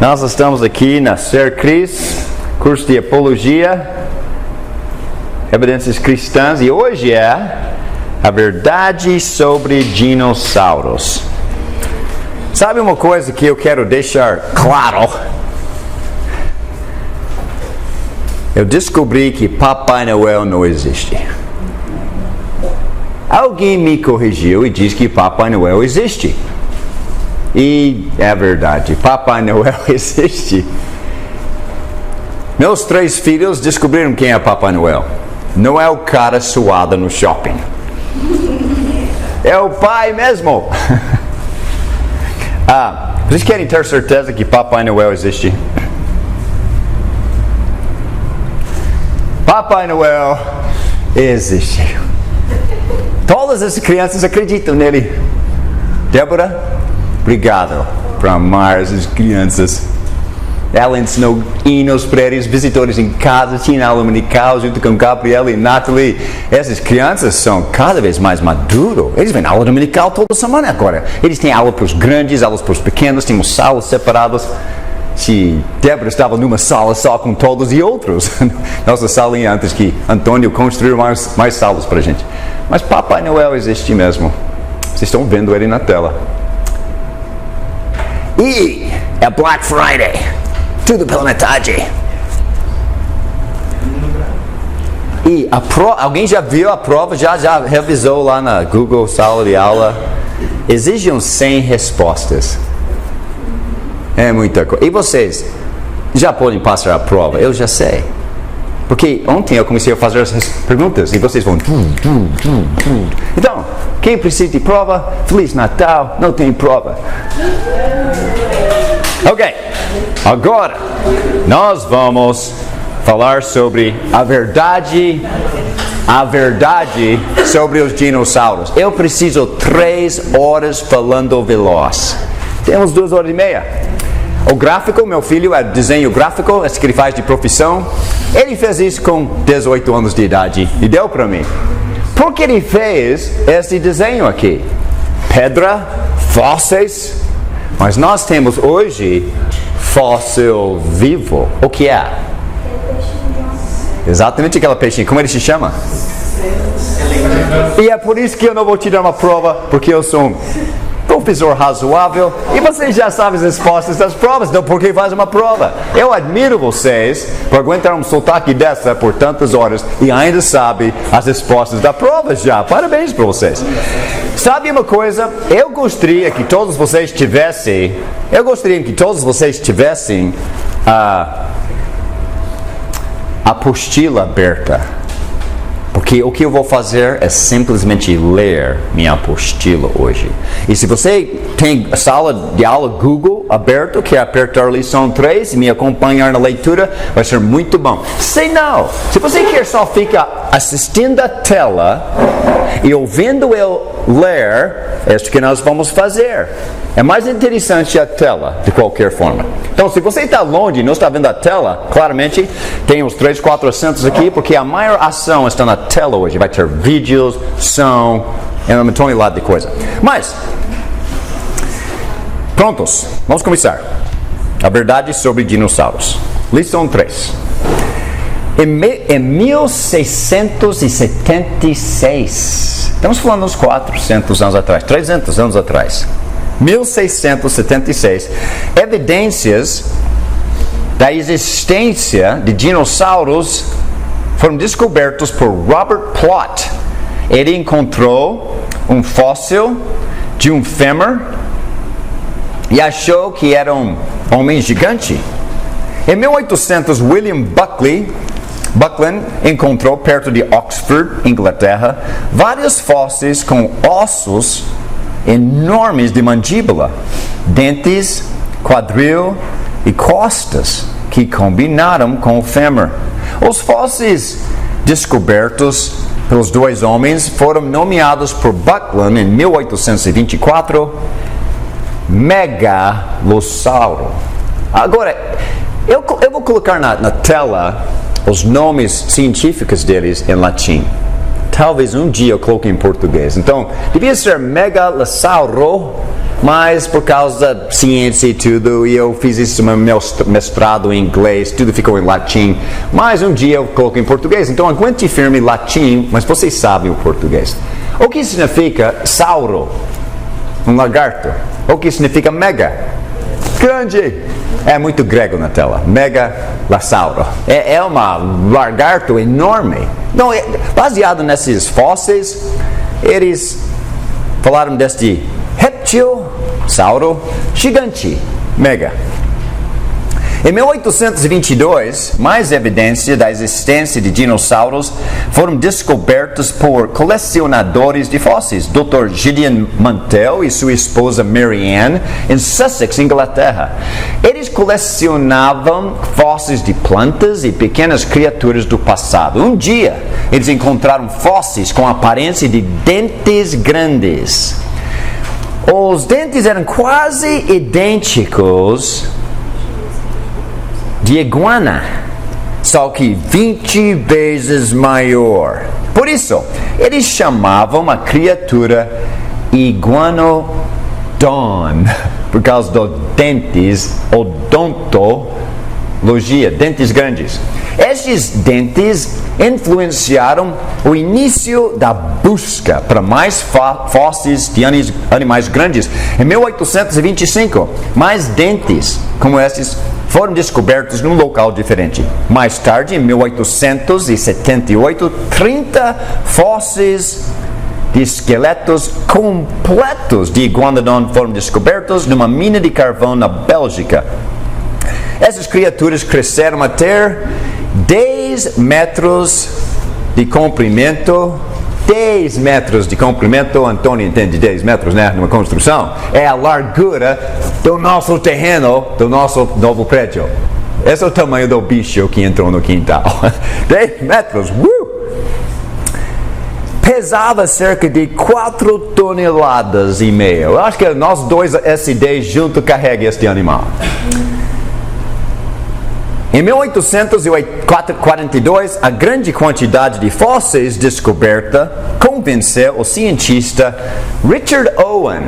Nós estamos aqui na Ser Cris, curso de Apologia, Evidências Cristãs, e hoje é a verdade sobre dinossauros. Sabe uma coisa que eu quero deixar claro? Eu descobri que Papai Noel não existe. Alguém me corrigiu e disse que Papai Noel existe. E é verdade, Papai Noel existe. Meus 3 filhos descobriram quem é Papai Noel. Não é o cara suado no shopping. É o pai mesmo. Vocês querem ter certeza que Papai Noel existe? Papai Noel existe. Todas as crianças acreditam nele. Débora, obrigado por amar essas crianças. Ela ensinou hinos para eles, visitores em casa, tinha aula dominical junto com Gabriela e Natalie. Essas crianças são cada vez mais maduros. Eles vêm aula dominical toda semana agora. Eles têm aula para os grandes, aulas para os pequenos, temos salas separadas. Se Débora estava numa sala só com todos e outros. Nossa salinha antes que Antônio construiu mais salas para a gente. Mas Papai Noel existe mesmo. Vocês estão vendo ele na tela. E é Black Friday. Tudo pela metade. E alguém já viu a prova? Já revisou lá na Google Sala de Aula? Exigem 100 respostas. É muita coisa. E vocês já podem passar a prova? Eu já sei. Porque ontem eu comecei a fazer essas perguntas e vocês vão... Então, quem precisa de prova? Feliz Natal, não tem prova. Ok, agora nós vamos falar sobre a verdade sobre os dinossauros. Eu preciso 3 horas falando veloz. Temos 2 horas e meia. O gráfico, meu filho é desenho gráfico, esse que ele faz de profissão. Ele fez isso com 18 anos de idade e deu para mim. Por que ele fez esse desenho aqui? Pedra, fósseis. Mas nós temos hoje fóssil vivo. O que é? Exatamente aquela peixinha. Como ele se chama? E é por isso que eu não vou te dar uma prova, porque eu sou um professor razoável e vocês já sabem as respostas das provas, então por que faz uma prova? Eu admiro vocês por aguentar um sotaque dessa por tantas horas e ainda sabe as respostas da prova já. Parabéns para vocês. Sabe uma coisa? Eu gostaria que todos vocês tivessem a apostila aberta. Porque o que eu vou fazer é simplesmente ler minha apostila hoje. E se você tem a sala de aula Google aberto, quer apertar a lição 3 e me acompanhar na leitura, vai ser muito bom. Se você quer só ficar assistindo a tela e ouvindo eu ler, é isso que nós vamos fazer. É mais interessante a tela, de qualquer forma. Então, se você está longe e não está vendo a tela, claramente, tem uns 3, 4 assentos aqui, porque a maior ação está na tela hoje. Vai ter vídeos, som, e uma tonelada de coisa. Mas, prontos, vamos começar. A verdade sobre dinossauros. Lição 3. Em 1676, estamos falando uns 400 anos atrás, 300 anos atrás. 1676, evidências da existência de dinossauros foram descobertos por Robert Plot. Ele encontrou um fóssil de um fêmur e achou que era um homem gigante. Em 1800, William Buckland encontrou perto de Oxford, Inglaterra, vários fósseis com ossos enormes de mandíbula, dentes, quadril e costas que combinaram com o fêmur. Os fósseis descobertos pelos 2 homens foram nomeados por Buckland em 1824 Megalossauro. Agora, eu vou colocar na tela os nomes científicos deles em latim. Talvez um dia eu coloque em português. Então, devia ser Megalossauro mas por causa da ciência e tudo, e eu fiz isso no meu mestrado em inglês, tudo ficou em latim, mas um dia eu coloco em português, então aguente firme latim, mas vocês sabem o português. O que significa sauro? Um lagarto. O que significa mega? Grande. É muito grego na tela. Megalosauro. É um lagarto enorme. Então, baseado nesses fósseis, eles falaram deste réptil, sauro, gigante, mega. Em 1822, mais evidência da existência de dinossauros foram descobertos por colecionadores de fósseis, Dr. Gideon Mantell e sua esposa Mary Ann, em Sussex, Inglaterra. Eles colecionavam fósseis de plantas e pequenas criaturas do passado. Um dia, eles encontraram fósseis com aparência de dentes grandes. Os dentes eram quase idênticos de iguana, só que 20 vezes maior. Por isso, eles chamavam a criatura iguanodon, por causa dos dentes, odontologia, dentes grandes. Estes dentes influenciaram o início da busca para mais fósseis de animais grandes. Em 1825, mais dentes como estes foram descobertos num local diferente. Mais tarde, em 1878, 30 fósseis de esqueletos completos de iguanodon foram descobertos numa mina de carvão na Bélgica. Essas criaturas cresceram até 10 metros de comprimento. 10 metros de comprimento, Antônio entende 10 metros, né, numa construção, é a largura do nosso terreno, do nosso novo prédio. Esse é o tamanho do bicho que entrou no quintal. 10 metros, pesava cerca de 4 toneladas e meia. Eu acho que nós dois SD juntos carregam este animal. Em 1842, a grande quantidade de fósseis descoberta convenceu o cientista Richard Owen,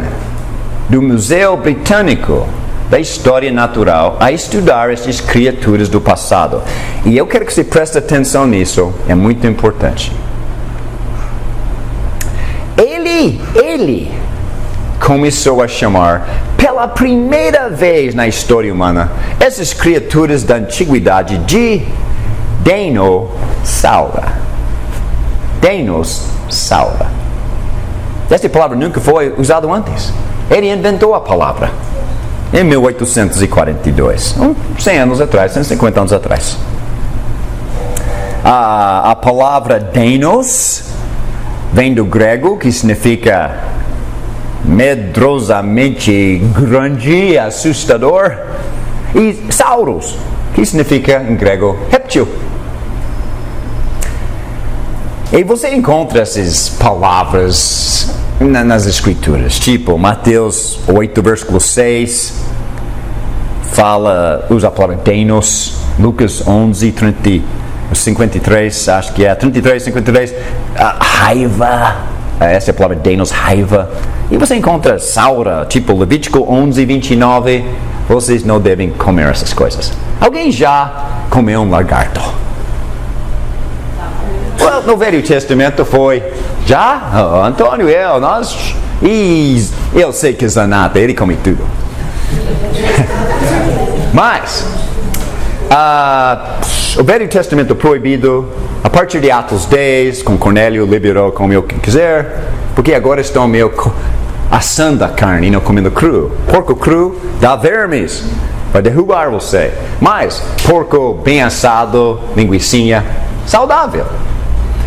do Museu Britânico da História Natural, a estudar estas criaturas do passado. E eu quero que você preste atenção nisso, é muito importante. Ele começou a chamar, pela primeira vez na história humana, essas criaturas da antiguidade de dinossauro. Dinossauro. Esta palavra nunca foi usada antes. Ele inventou a palavra em 1842, 100 anos atrás, 150 anos atrás. A palavra dinos vem do grego, que significa medrosamente grande, assustador, e sauros, que significa em grego réptil. E você encontra essas palavras nas escrituras, tipo Mateus 8, versículo 6, usa a palavra dinos, Lucas 11, 53, acho que é 33, 53, raiva, essa é a palavra dinos, raiva. E você encontra saura, tipo Levítico 11, 29. Vocês não devem comer essas coisas. Alguém já comeu um lagarto? No Velho Testamento foi. Já? Antônio, nós. E eu sei que Zanata, ele come tudo. Mas, o Velho Testamento proibido, a partir de Atos 10, com Cornélio liberou comer o que quiser, porque agora estão meio assando a carne e não comendo cru. Porco cru dá vermes, vai derrubar você. Mas porco bem assado, linguicinha, saudável.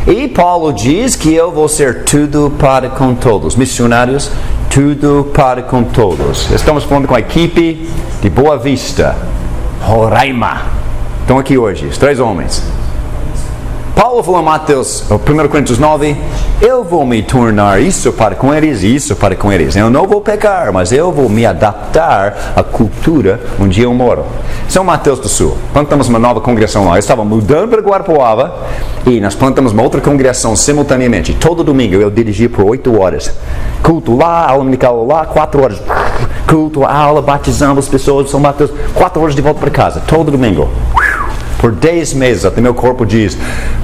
E Paulo diz que eu vou ser tudo para com todos. Missionários, tudo para com todos. Estamos falando com a equipe de Boa Vista, Roraima. Estão aqui hoje, os 3 homens. Paulo falou em Mateus, 1 Coríntios 9, eu vou me tornar isso para com eles e isso para com eles. Eu não vou pecar, mas eu vou me adaptar à cultura onde eu moro. São Mateus do Sul. Plantamos uma nova congregação lá. Eu estava mudando para Guarapuava e nós plantamos uma outra congregação simultaneamente. Todo domingo eu dirigia por 8 horas. Culto lá, aula dominical lá, 4 horas. Culto, aula, batizamos as pessoas, São Mateus, 4 horas de volta para casa. Todo domingo. Por 10 meses, até meu corpo diz,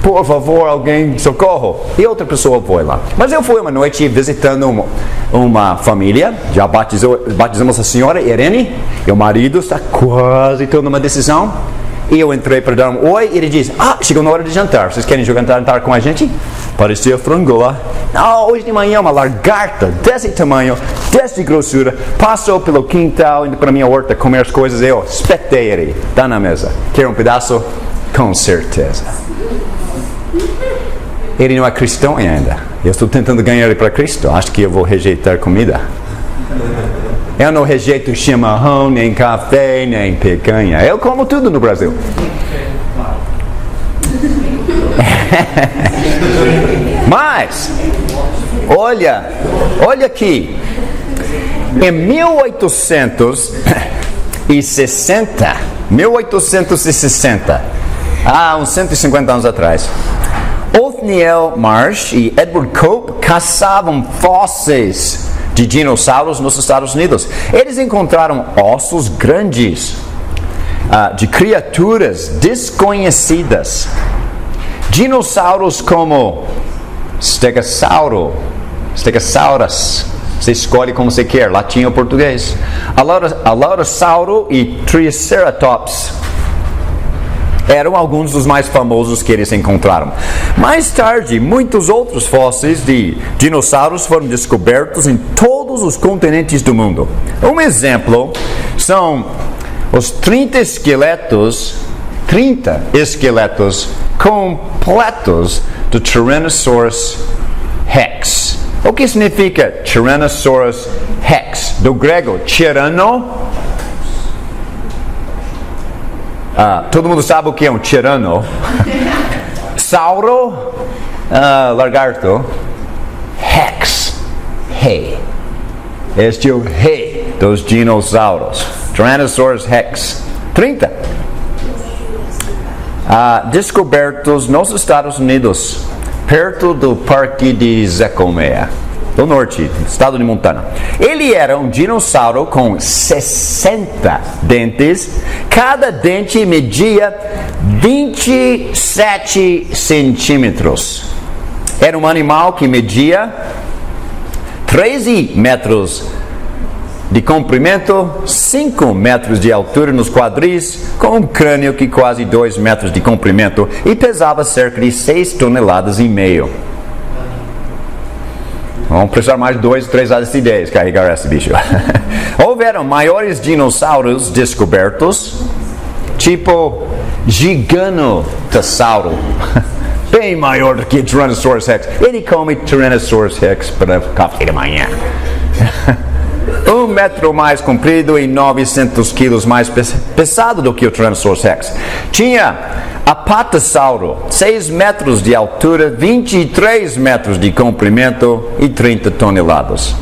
por favor, alguém, socorro. E outra pessoa foi lá. Mas eu fui uma noite visitando uma família, já batizamos a senhora Irene, e o marido está quase tomando uma decisão. E eu entrei para dar um oi, e ele diz, chegou na hora de jantar, vocês querem jantar com a gente? Parecia frango lá. Não, hoje de manhã uma lagarta desse tamanho, dessa grossura, passou pelo quintal, indo para a minha horta comer as coisas, eu espetei ele, tá na mesa. Quer um pedaço? Com certeza. Ele não é cristão ainda. Eu estou tentando ganhar ele para Cristo, acho que eu vou rejeitar comida. Eu não rejeito chimarrão, nem café, nem picanha. Eu como tudo no Brasil. Mas, olha aqui. Em 1860, uns 150 anos atrás, Othniel Marsh e Edward Cope caçavam fósseis de dinossauros nos Estados Unidos. Eles encontraram ossos grandes de criaturas desconhecidas. Dinossauros como Stegosaurus. Você escolhe como você quer, latim ou português. Allosaurus e Triceratops eram alguns dos mais famosos que eles encontraram. Mais tarde, muitos outros fósseis de dinossauros foram descobertos em todos os continentes do mundo. Um exemplo são os 30 esqueletos completos do Tyrannosaurus Rex. O que significa Tyrannosaurus Rex? Do grego, tyranno. Todo mundo sabe o que é um tirano. Sauro, lagarto. Rex, rei. Este é o rei dos dinossauros. Tyrannosaurus Rex. 30. Descobertos nos Estados Unidos, perto do Parque de Zecomea, do norte, estado de Montana. Ele era um dinossauro com 60 dentes. Cada dente media 27 centímetros. Era um animal que media 13 metros de comprimento, 5 metros de altura nos quadris, com um crânio que quase 2 metros de comprimento e pesava cerca de 6,5 toneladas. Vamos precisar mais de 2 ou 3 horas de ideias carregar esse bicho. Houveram maiores dinossauros descobertos, tipo Gigantossauro, bem maior do que Tyrannosaurus Rex. Ele come Tyrannosaurus Rex para café da manhã. 1 metro mais comprido e 900 quilos mais pesado do que o Tyrannosaurus Rex. Tinha Apatosauro, 6 metros de altura, 23 metros de comprimento e 30 toneladas.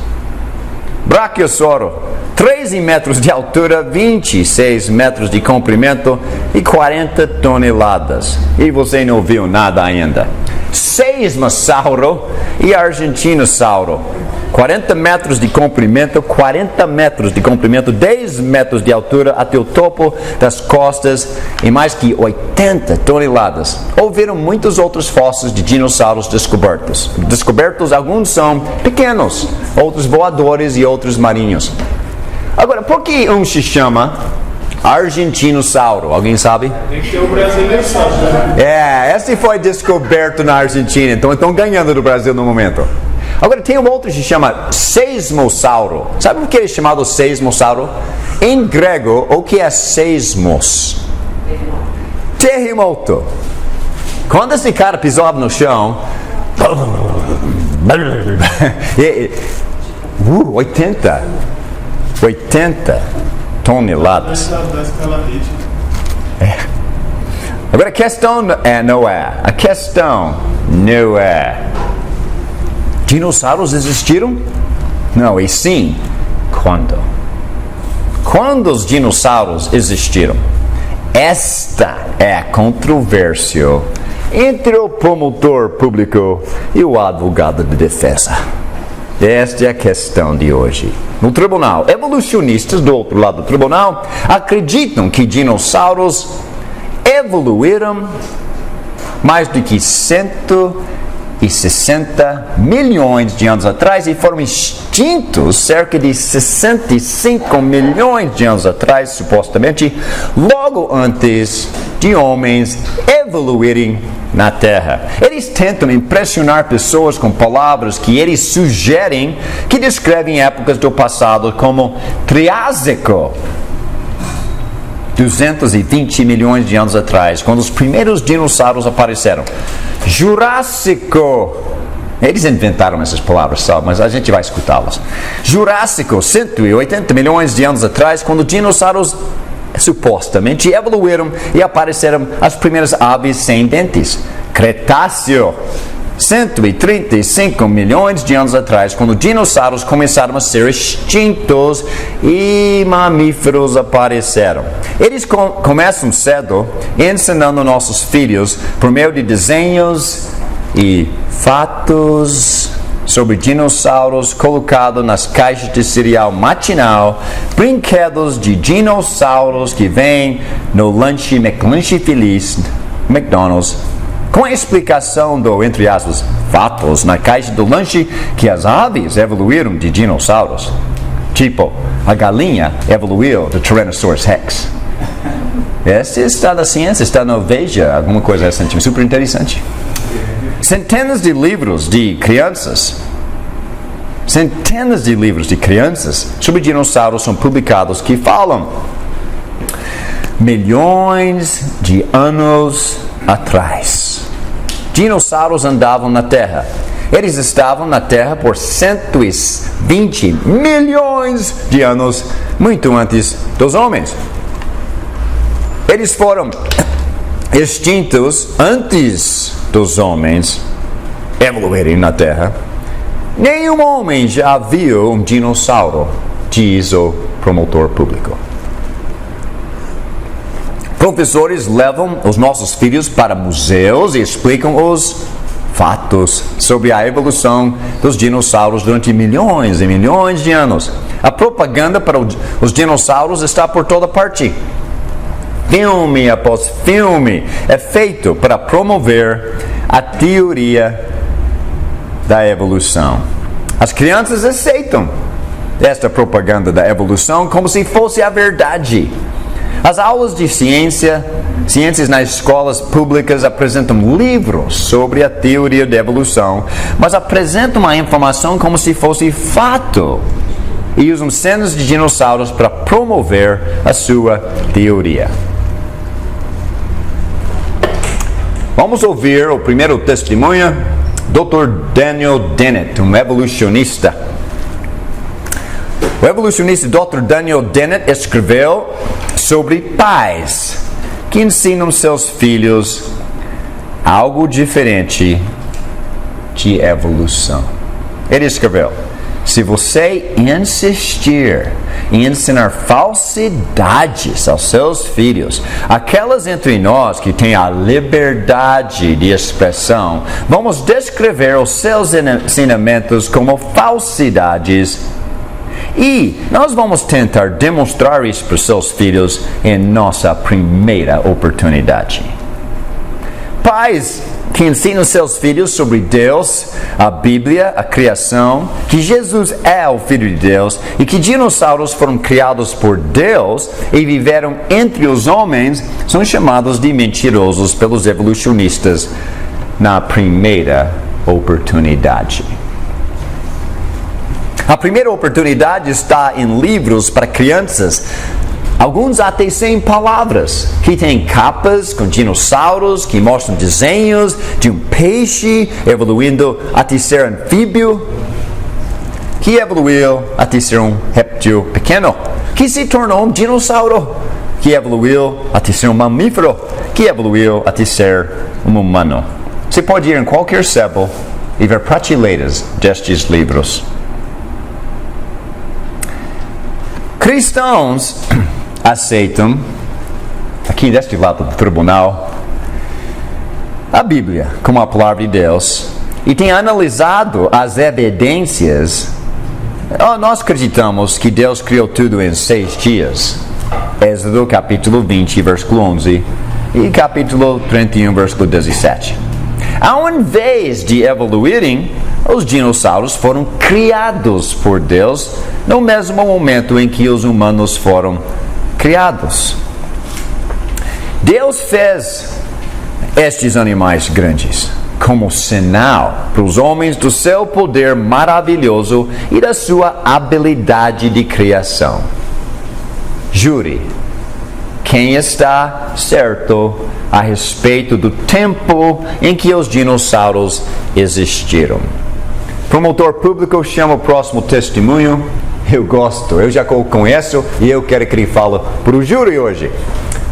Brachiosauro, 13 metros de altura, 26 metros de comprimento e 40 toneladas. E você não viu nada ainda. Seismossauro e Argentinosauro, 40 metros de comprimento, 10 metros de altura até o topo das costas e mais que 80 toneladas. Houveram muitos outros fósseis de dinossauros descobertos. Alguns são pequenos, outros voadores e outros marinhos. Agora, por que um se chama Argentinosauro? Alguém sabe? Tem que ter o brasileiro, sabe? Esse foi descoberto na Argentina, então estão ganhando do Brasil no momento. Agora tem um outro que se chama Seismossauro. Sabe por que ele é chamado Seismossauro? Em grego, o que é seismos? Terremoto. Quando esse cara pisava no chão, 80 toneladas. Agora a questão não é. A questão não é. Dinossauros existiram? Não, e sim, quando? Quando os dinossauros existiram? Esta é a controvérsia entre o promotor público e o advogado de defesa. Esta é a questão de hoje. No tribunal, evolucionistas do outro lado do tribunal acreditam que dinossauros evoluíram mais do que 160 milhões de anos atrás e foram extintos cerca de 65 milhões de anos atrás, supostamente, logo antes de homens evoluírem na Terra. Eles tentam impressionar pessoas com palavras que eles sugerem que descrevem épocas do passado como Triásico, 220 milhões de anos atrás, quando os primeiros dinossauros apareceram. Jurássico, eles inventaram essas palavras só, mas a gente vai escutá-las. Jurássico, 180 milhões de anos atrás, quando dinossauros supostamente evoluíram e apareceram as primeiras aves sem dentes. Cretáceo, 135 milhões de anos atrás, quando dinossauros começaram a ser extintos e mamíferos apareceram. Eles começam cedo, ensinando nossos filhos, por meio de desenhos e fatos sobre dinossauros colocados nas caixas de cereal matinal, brinquedos de dinossauros que vêm no lanche McLanche Feliz, McDonald's, com a explicação do, entre aspas, fatos na caixa do lanche que as aves evoluíram de dinossauros. Tipo, a galinha evoluiu do Tyrannosaurus Rex. Esse está na ciência, está no Veja, alguma coisa assim, super interessante. Centenas de livros de crianças sobre dinossauros são publicados que falam milhões de anos atrás. Dinossauros andavam na Terra. Eles estavam na Terra por 120 milhões de anos, muito antes dos homens. Eles foram extintos antes dos homens evoluírem na Terra. Nenhum homem já viu um dinossauro, diz o promotor público. Professores levam os nossos filhos para museus e explicam os fatos sobre a evolução dos dinossauros durante milhões e milhões de anos. A propaganda para os dinossauros está por toda parte. Filme após filme é feito para promover a teoria da evolução. As crianças aceitam esta propaganda da evolução como se fosse a verdade. As aulas de ciências nas escolas públicas apresentam livros sobre a teoria da evolução, mas apresentam a informação como se fosse fato e usam cenas de dinossauros para promover a sua teoria. Vamos ouvir o primeiro testemunho, Dr. Daniel Dennett, um evolucionista. O evolucionista Dr. Daniel Dennett escreveu sobre pais que ensinam seus filhos algo diferente de evolução. Ele escreveu: se você insistir em ensinar falsidades aos seus filhos, aquelas entre nós que têm a liberdade de expressão, vamos descrever os seus ensinamentos como falsidades. E nós vamos tentar demonstrar isso para os seus filhos em nossa primeira oportunidade. Pais que ensinam seus filhos sobre Deus, a Bíblia, a criação, que Jesus é o Filho de Deus e que dinossauros foram criados por Deus e viveram entre os homens, são chamados de mentirosos pelos evolucionistas na primeira oportunidade. A primeira oportunidade está em livros para crianças, alguns até sem palavras, que têm capas com dinossauros, que mostram desenhos de um peixe evoluindo até ser anfíbio, que evoluiu até ser um réptil pequeno, que se tornou um dinossauro que evoluiu até ser um mamífero, que evoluiu até ser um humano. Você pode ir em qualquer sebo e ver prateleiras destes livros. Cristãos aceitam, aqui deste lado do tribunal, a Bíblia como a palavra de Deus e têm analisado as evidências. Nós acreditamos que Deus criou tudo em 6 dias. Êxodo capítulo 20, versículo 11 e capítulo 31, versículo 17. Ao invés de evoluírem, os dinossauros foram criados por Deus no mesmo momento em que os humanos foram criados. Deus fez estes animais grandes como sinal para os homens do seu poder maravilhoso e da sua habilidade de criação. Jure, quem está certo a respeito do tempo em que os dinossauros existiram? Promotor público chama o próximo testemunho. Eu gosto, eu já conheço e eu quero que ele fale para o júri hoje.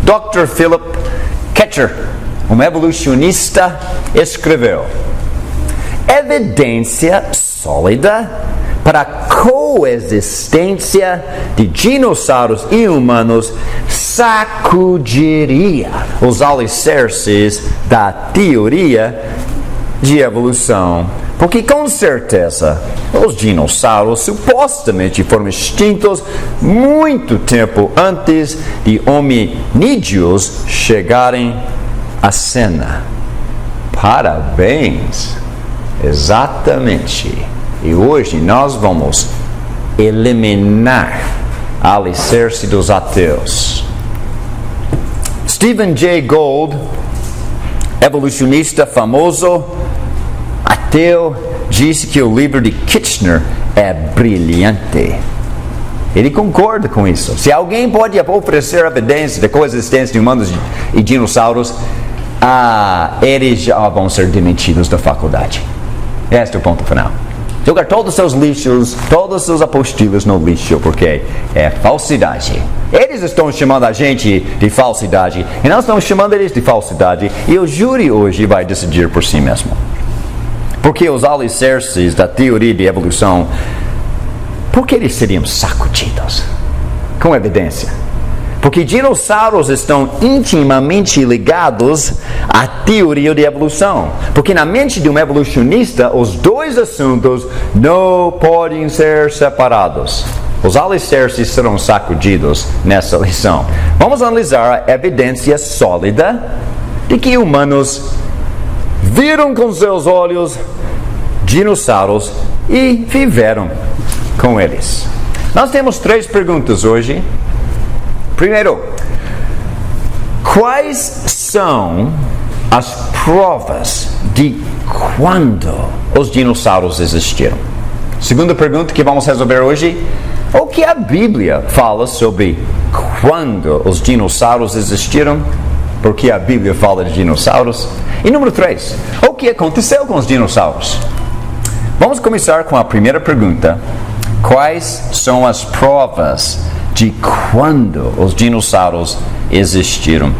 Dr. Philip Ketcher, um evolucionista, escreveu: evidência sólida para a coexistência de dinossauros e humanos sacudiria os alicerces da teoria de evolução, porque com certeza os dinossauros supostamente foram extintos muito tempo antes de hominídeos chegarem à cena. Parabéns! Exatamente. E hoje nós vamos eliminar a alicerce dos ateus. Stephen Jay Gould, evolucionista famoso, ateu, disse que o livro de Kitchener é brilhante. Ele concorda com isso. Se alguém pode oferecer evidência da coexistência de humanos e dinossauros, eles já vão ser demitidos da faculdade. Este é o ponto final. Jogar todos os seus lixos, todas as suas apostilas no lixo, porque é falsidade. Eles estão chamando a gente de falsidade, e nós estamos chamando eles de falsidade, e o júri hoje vai decidir por si mesmo. Porque os alicerces da teoria de evolução, por que eles seriam sacudidos? Com evidência. Porque dinossauros estão intimamente ligados à teoria de evolução. Porque na mente de um evolucionista, os dois assuntos não podem ser separados. Os alicerces serão sacudidos nessa lição. Vamos analisar a evidência sólida de que humanos viram com seus olhos dinossauros e viveram com eles. Nós temos 3 perguntas hoje. Primeiro, quais são as provas de quando os dinossauros existiram? Segunda pergunta que vamos resolver hoje: o que a Bíblia fala sobre quando os dinossauros existiram? Por que a Bíblia fala de dinossauros? E número 3, o que aconteceu com os dinossauros? Vamos começar com a primeira pergunta. Quais são as provas de quando os dinossauros existiram?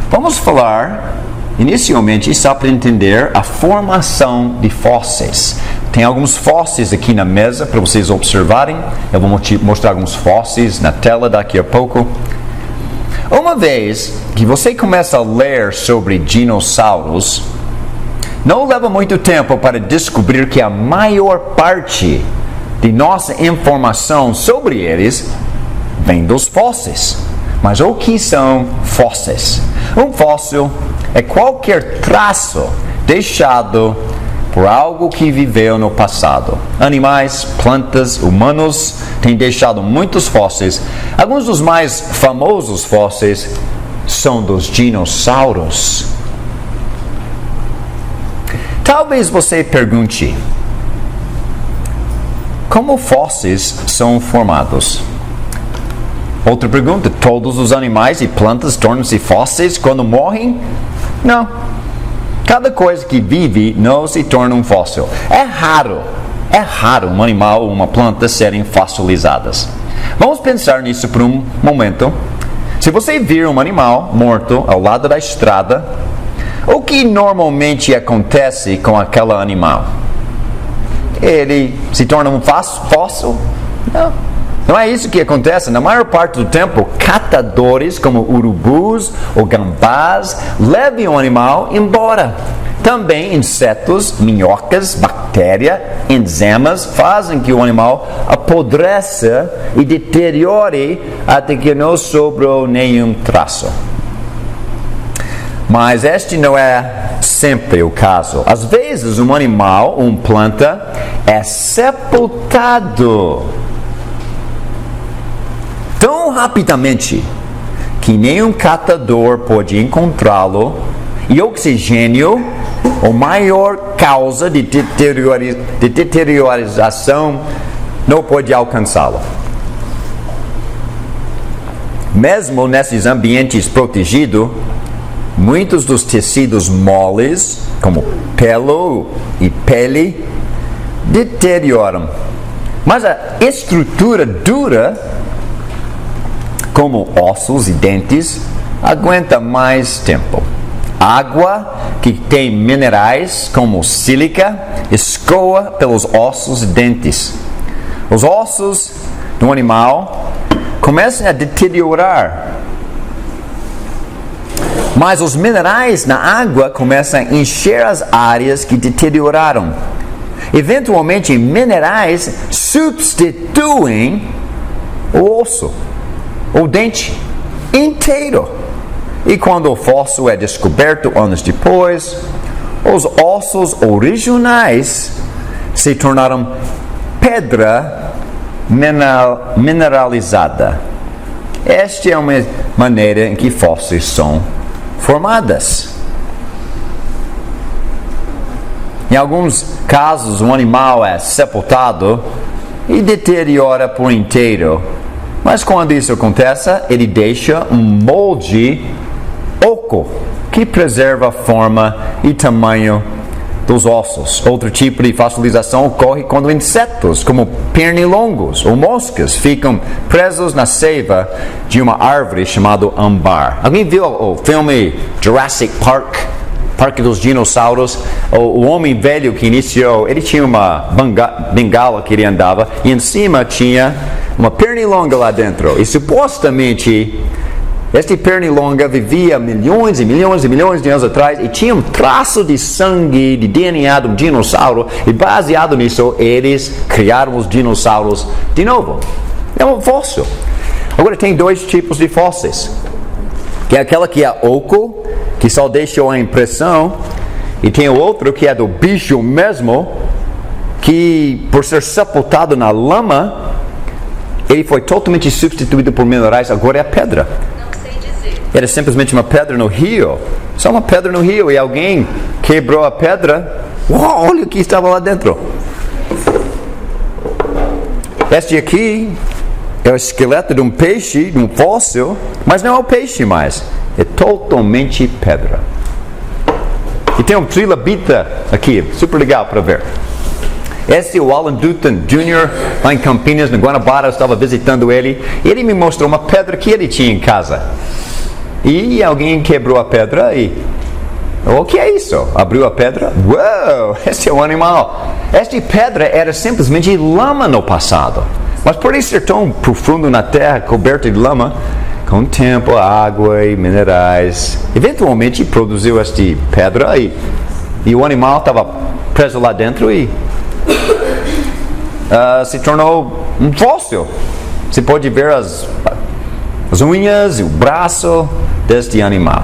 Vamos falar inicialmente só para entender a formação de fósseis. Tem alguns fósseis aqui na mesa para vocês observarem. Eu vou mostrar alguns fósseis na tela daqui a pouco. Uma vez que você começa a ler sobre dinossauros, não leva muito tempo para descobrir que a maior parte de nossa informação sobre eles vem dos fósseis. Mas o que são fósseis? Um fóssil é qualquer traço deixado por algo que viveu no passado. Animais, plantas, humanos têm deixado muitos fósseis. Alguns dos mais famosos fósseis são dos dinossauros. Talvez você pergunte: como fósseis são formados? Outra pergunta: todos os animais e plantas tornam-se fósseis quando morrem? Não. Cada coisa que vive não se torna um fóssil. É raro um animal ou uma planta serem fossilizadas. Vamos pensar nisso por um momento. Se você vir um animal morto ao lado da estrada, o que normalmente acontece com aquele animal? Ele se torna um fóssil? Não é isso que acontece. Na maior parte do tempo, catadores como urubus ou gambás levam o animal embora. Também insetos, minhocas, bactérias, enzimas fazem que o animal apodreça e deteriore até que não sobrou nenhum traço. Mas este não é sempre o caso. Às vezes um animal, uma planta, é sepultado tão rapidamente que nenhum catador pode encontrá-lo, e oxigênio, a maior causa de deterioração, não pode alcançá-lo. Mesmo nesses ambientes protegidos, muitos dos tecidos moles, como pelo e pele, deterioram. Mas a estrutura dura, como ossos e dentes, aguenta mais tempo. Água que tem minerais como sílica escoa pelos ossos e dentes. Os ossos do animal começam a deteriorar, mas os minerais na água começam a encher as áreas que deterioraram. Eventualmente, minerais substituem o osso, o dente inteiro. E quando o fóssil é descoberto anos depois, os ossos originais se tornaram pedra mineralizada. Esta é uma maneira em que fósseis são formadas. Em alguns casos, um animal é sepultado e deteriora por inteiro. Mas quando isso acontece, ele deixa um molde oco que preserva a forma e tamanho dos ossos. Outro tipo de fossilização ocorre quando insetos, como pernilongos ou moscas, ficam presos na seiva de uma árvore chamada ambar. Alguém viu o filme Jurassic Park? Parque dos Dinossauros? O homem velho que iniciou, ele tinha uma bengala que ele andava e em cima tinha uma pernilonga lá dentro. E supostamente este pernilonga vivia milhões e milhões e milhões de anos atrás e tinha um traço de sangue, de DNA de um dinossauro, e baseado nisso, eles criaram os dinossauros de novo. É um fóssil. Agora tem dois tipos de fósseis, que é aquela que é oco, que só deixou a impressão, e tem o outro que é do bicho mesmo, que por ser sepultado na lama, ele foi totalmente substituído por minerais, agora é pedra. Era simplesmente uma pedra no rio. Só uma pedra no rio. E alguém quebrou a pedra. Uau, olha o que estava lá dentro. Este aqui é o esqueleto de um peixe, de um fóssil. Mas não é o peixe mais. É totalmente pedra. E tem um trilobita aqui. Super legal para ver. Esse é o Alan Dutton Jr. lá em Campinas, no Guanabara. Eu estava visitando ele. E ele me mostrou uma pedra que ele tinha em casa. E alguém quebrou a pedra e... O que é isso? Abriu a pedra? Uau! Esse é um animal. Esta pedra era simplesmente lama no passado. Mas por isso ser tão profundo na terra, coberto de lama, com o tempo, água e minerais, eventualmente produziu esta pedra e o animal estava preso lá dentro e se tornou um fóssil. Você pode ver as unhas e o braço deste animal.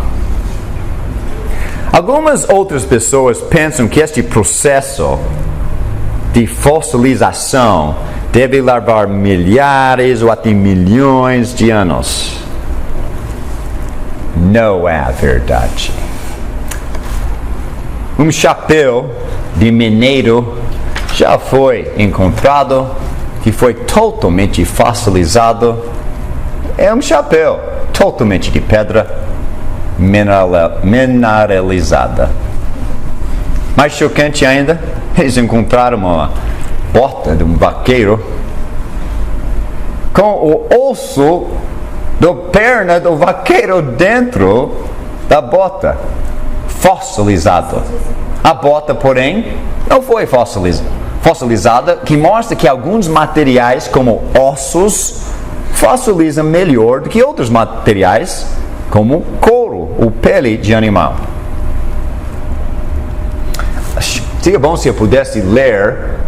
Algumas outras pessoas pensam que este processo de fossilização deve levar milhares ou até milhões de anos. Não é a verdade. Um chapéu de mineiro já foi encontrado, que foi totalmente fossilizado. É um chapéu totalmente de pedra mineralizada. Mais chocante ainda, eles encontraram uma bota de um vaqueiro com o osso da perna do vaqueiro dentro da bota, fossilizado. A bota, porém, não foi fossilizada, que mostra que alguns materiais, como ossos, fossilizam melhor do que outros materiais, como couro ou pele de animal. Seria bom se eu pudesse ler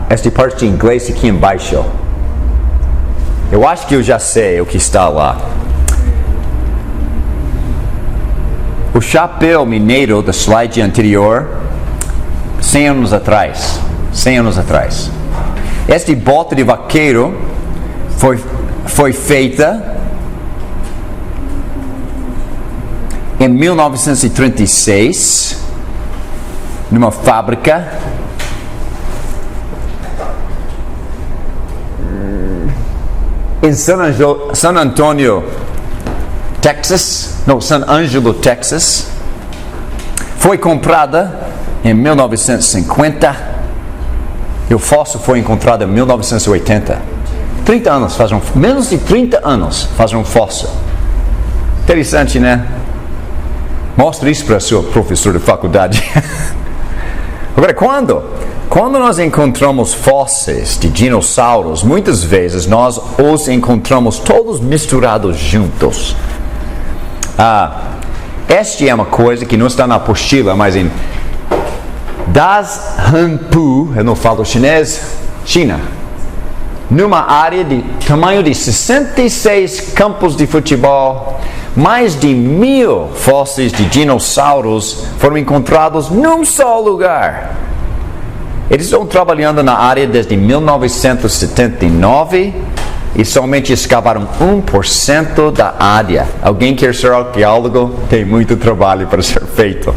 esta parte em inglês aqui embaixo. Eu acho que eu já sei o que está lá. O chapéu mineiro do slide anterior, 100 anos atrás. Esta bota de vaqueiro foi feita em 1936 numa fábrica em San Angelo, Texas. Foi comprada em 1950 e o fóssil foi encontrado em 1980. 30 anos, menos de 30 anos faz um fóssil. Interessante, né? Mostre isso para o seu professor de faculdade. Agora, quando nós encontramos fósseis de dinossauros, muitas vezes nós os encontramos todos misturados juntos. Esta é uma coisa que não está na apostila, mas em Dazhanpu, eu não falo chinês, China, numa área de tamanho de 66 campos de futebol, mais de 1000 fósseis de dinossauros foram encontrados num só lugar. Eles estão trabalhando na área desde 1979 e somente escavaram 1% da área. Alguém quer ser arqueólogo? Tem muito trabalho para ser feito.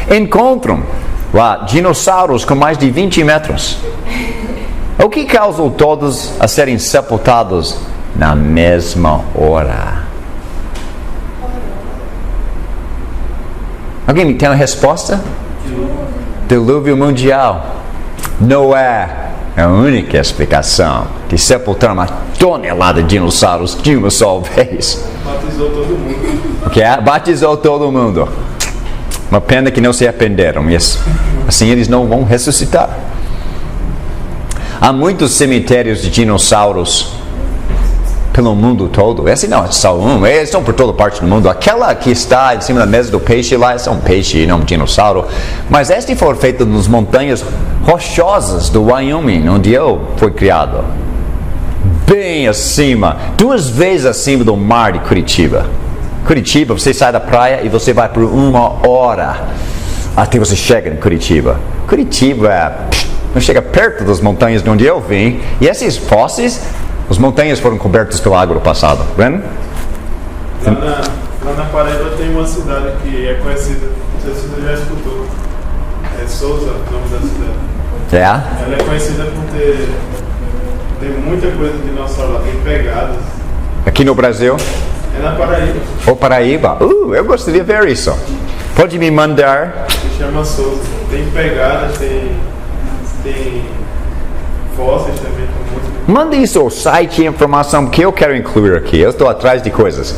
Encontram lá dinossauros com mais de 20 metros. O que causou todos a serem sepultados na mesma hora? Alguém tem uma resposta? Dilúvio mundial. Noé é a única explicação de sepultar uma tonelada de dinossauros de uma só vez. Batizou todo mundo. O que é? Batizou todo mundo. Uma pena que não se arrependeram. Assim eles não vão ressuscitar. Há muitos cemitérios de dinossauros pelo mundo todo. Esse não é só um, eles estão por toda parte do mundo. Aquela que está em cima da mesa do peixe lá, é um peixe e não um dinossauro. Mas este foi feito nas montanhas rochosas do Wyoming, onde eu fui criado. Bem acima, 2 vezes acima do mar de Curitiba. Curitiba, você sai da praia e você vai por 1 hora até você chega em Curitiba. Curitiba não chega perto das montanhas de onde eu vim. E esses fósseis, as montanhas foram cobertas pela água no passado. Breno? Lá na Paraíba tem uma cidade que é conhecida, não sei se você já escutou. É Souza, o nome da cidade. Ela é conhecida por ter muita coisa de dinossauro lá, tem pegadas. Aqui no Brasil? É na Paraíba. Ou Paraíba? Eu gostaria de ver isso. Pode me mandar? Se chama Souza. Tem pegadas, tem fósseis também. Mande isso ao site e informação que eu quero incluir aqui. Eu estou atrás de coisas.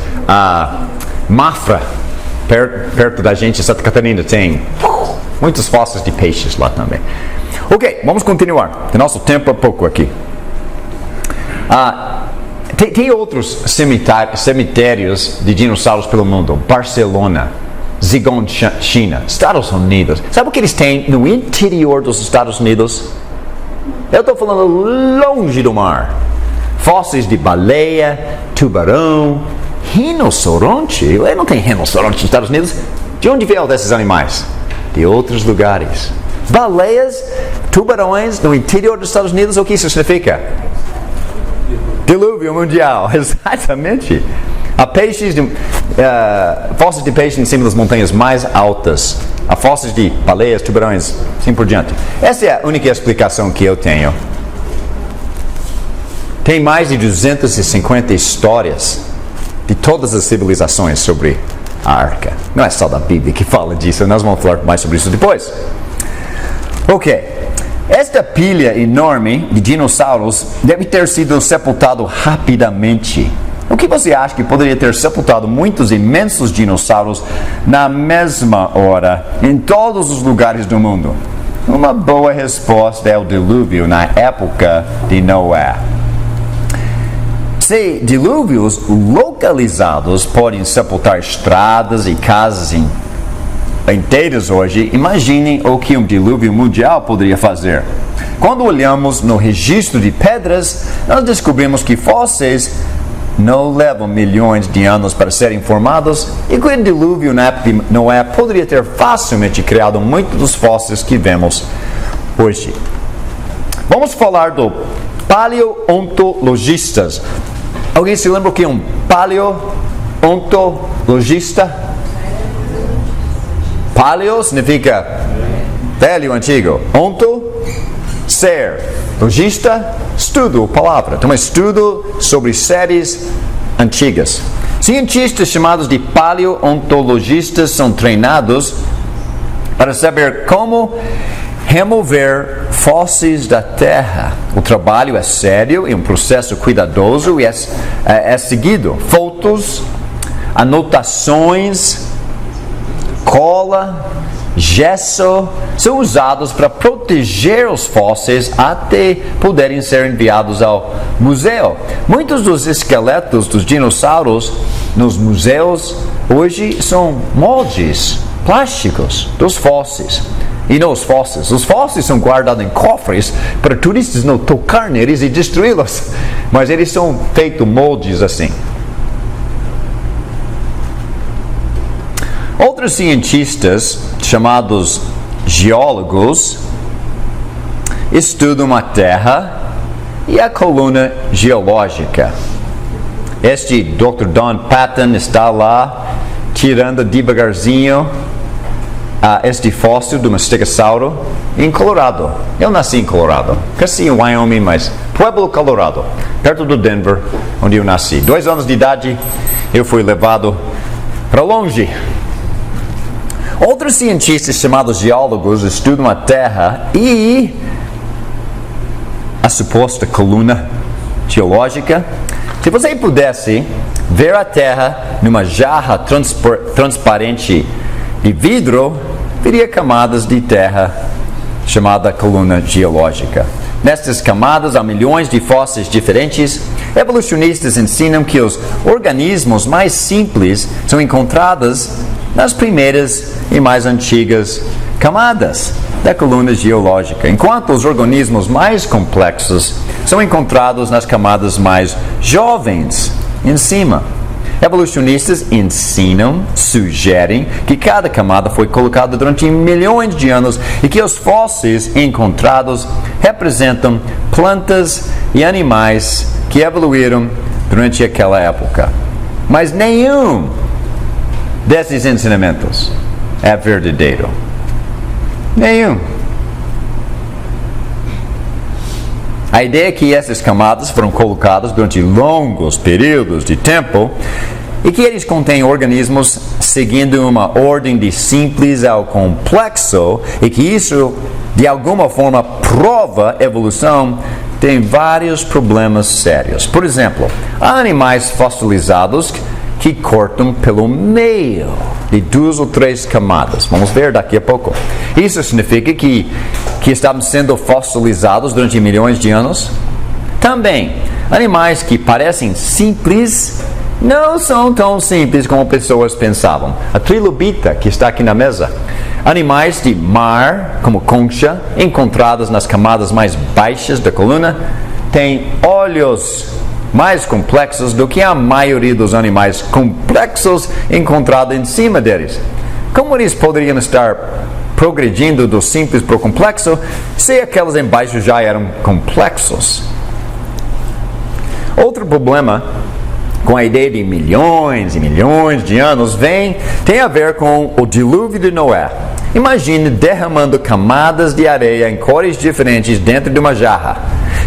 Mafra, perto da gente, Santa Catarina, tem muitos fósseis de peixes lá também. Ok, vamos continuar. O nosso tempo é pouco aqui. Tem outros cemitérios de dinossauros pelo mundo. Barcelona, Zhejiang, China, Estados Unidos. Sabe o que eles têm no interior dos Estados Unidos? Eu estou falando longe do mar. Fósseis de baleia, tubarão, rinoceronte. Não tem rinoceronte nos Estados Unidos. De onde vieram desses animais? De outros lugares. Baleias, tubarões no interior dos Estados Unidos. O que isso significa? Dilúvio mundial. Exatamente. Há fósseis de peixe em cima das montanhas mais altas. Há fósseis de baleias, tubarões, assim por diante. Essa é a única explicação que eu tenho. Tem mais de 250 histórias de todas as civilizações sobre a arca. Não é só da Bíblia que fala disso, nós vamos falar mais sobre isso depois. Ok. Esta pilha enorme de dinossauros deve ter sido sepultado rapidamente. O que você acha que poderia ter sepultado muitos imensos dinossauros na mesma hora, em todos os lugares do mundo? Uma boa resposta é o dilúvio na época de Noé. Se dilúvios localizados podem sepultar estradas e casas inteiras hoje, imaginem o que um dilúvio mundial poderia fazer. Quando olhamos no registro de pedras, nós descobrimos que fósseis não levam milhões de anos para serem formados e que o dilúvio na época de Noé poderia ter facilmente criado muitos dos fósseis que vemos hoje. Vamos falar do paleontologistas. Alguém se lembra o que é um paleontologista? Paleo significa velho, antigo. Onto, ser. Logista, estudo, palavra. Então, estudo sobre séries antigas. Cientistas chamados de paleontologistas são treinados para saber como remover fósseis da terra. O trabalho é sério e um processo cuidadoso e é seguido. Fotos, anotações, cola, gesso são usados para proteger os fósseis até poderem ser enviados ao museu. Muitos dos esqueletos dos dinossauros nos museus hoje são moldes plásticos dos fósseis. E não os fósseis são guardados em cofres para turistas não tocar neles e destruí-los. Mas eles são feitos moldes assim. Outros cientistas, chamados geólogos, estudam a Terra e a coluna geológica. Este Dr. Don Patton está lá, tirando devagarzinho este fóssil do Mastigossauro em Colorado. Eu nasci em Colorado, cresci em Wyoming, mas Pueblo, Colorado, perto do Denver, onde eu nasci. 2 anos de idade, eu fui levado para longe. Outros cientistas chamados geólogos estudam a Terra e a suposta coluna geológica. Se você pudesse ver a Terra numa jarra transparente de vidro, veria camadas de terra chamada coluna geológica. Nestas camadas há milhões de fósseis diferentes. Evolucionistas ensinam que os organismos mais simples são encontrados nas primeiras e mais antigas camadas da coluna geológica, enquanto os organismos mais complexos são encontrados nas camadas mais jovens, em cima. Evolucionistas ensinam, sugerem que cada camada foi colocada durante milhões de anos e que os fósseis encontrados representam plantas e animais que evoluíram durante aquela época. Mas nenhum desses ensinamentos é verdadeiro. Nenhum. A ideia é que essas camadas foram colocadas durante longos períodos de tempo e que eles contêm organismos seguindo uma ordem de simples ao complexo e que isso, de alguma forma, prova evolução, tem vários problemas sérios. Por exemplo, há animais fossilizados que cortam pelo meio de 2 ou 3 camadas. Vamos ver daqui a pouco. Isso significa que estavam sendo fossilizados durante milhões de anos? Também, animais que parecem simples não são tão simples como pessoas pensavam. A trilobita, que está aqui na mesa. Animais de mar, como concha, encontrados nas camadas mais baixas da coluna, têm olhos mais complexos do que a maioria dos animais complexos encontrados em cima deles. Como eles poderiam estar progredindo do simples para o complexo se aqueles embaixo já eram complexos? Outro problema com a ideia de milhões e milhões de anos tem a ver com o dilúvio de Noé. Imagine derramando camadas de areia em cores diferentes dentro de uma jarra.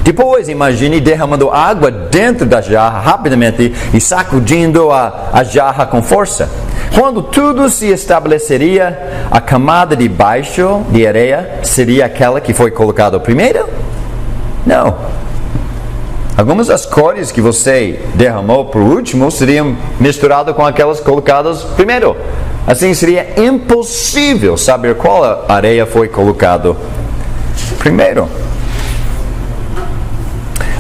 Depois, imagine derramando água dentro da jarra rapidamente e sacudindo a jarra com força. Quando tudo se estabeleceria, a camada de baixo de areia seria aquela que foi colocada primeiro? Não. Algumas das cores que você derramou por último seriam misturadas com aquelas colocadas primeiro. Assim seria impossível saber qual areia foi colocada primeiro.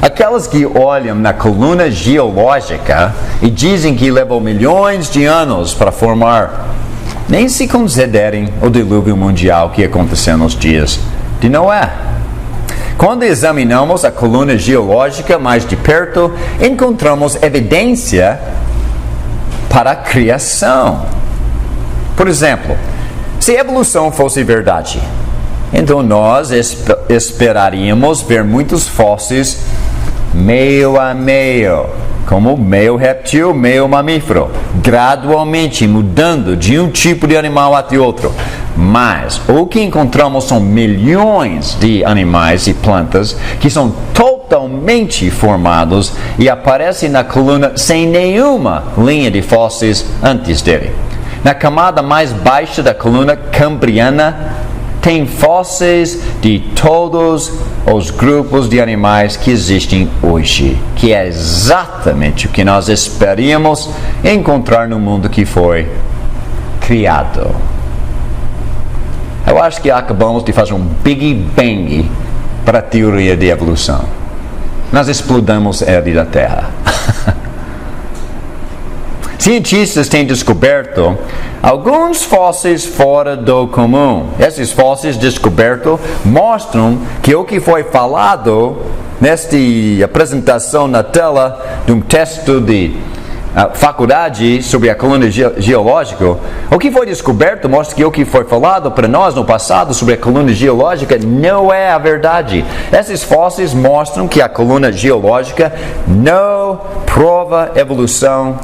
Aquelas que olham na coluna geológica e dizem que levou milhões de anos para formar, nem se considerem o dilúvio mundial que aconteceu nos dias de Noé. Quando examinamos a coluna geológica mais de perto, encontramos evidência para a criação. Por exemplo, se a evolução fosse verdade, então nós esperaríamos ver muitos fósseis meio a meio, como meio réptil, meio mamífero, gradualmente mudando de um tipo de animal até outro. Mas o que encontramos são milhões de animais e plantas que são totalmente formados e aparecem na coluna sem nenhuma linha de fósseis antes dele. Na camada mais baixa da coluna cambriana, tem fósseis de todos os grupos de animais que existem hoje, que é exatamente o que nós esperíamos encontrar no mundo que foi criado. Eu acho que acabamos de fazer um Big Bang para a teoria de evolução. Nós explodamos a era da Terra. Cientistas têm descoberto alguns fósseis fora do comum. Esses fósseis descobertos mostram que o que foi falado nesta apresentação na tela de um texto de faculdade sobre a coluna geológica, o que foi descoberto mostra que o que foi falado para nós no passado sobre a coluna geológica não é a verdade. Esses fósseis mostram que a coluna geológica não prova evolução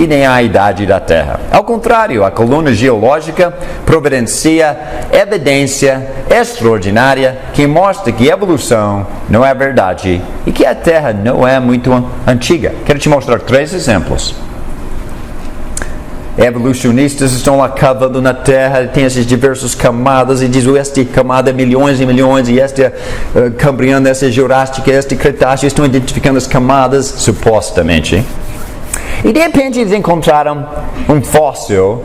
e nem a idade da Terra. Ao contrário, a coluna geológica providencia evidência extraordinária que mostra que evolução não é verdade e que a Terra não é muito antiga. Quero te mostrar 3 exemplos. Evolucionistas estão lá cavando na Terra, tem essas diversas camadas e dizem esta camada é milhões e milhões e esta Cambriana, esta Jurássica, esta Cretácea, estão identificando as camadas supostamente. E de repente eles encontraram um fóssil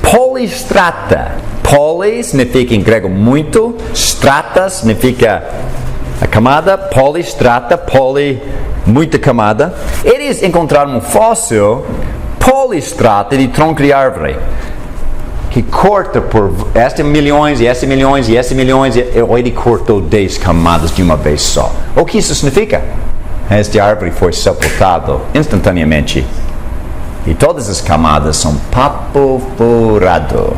polistrata. Poli significa em grego muito, strata significa a camada, polistrata, poli, muita camada. Eles encontraram um fóssil polistrata de tronco de árvore que corta por este milhões e esse milhões e esse milhões, e ele cortou 10 camadas de uma vez só. O que isso significa? Esta árvore foi sepultada instantaneamente. E todas as camadas são papo furado.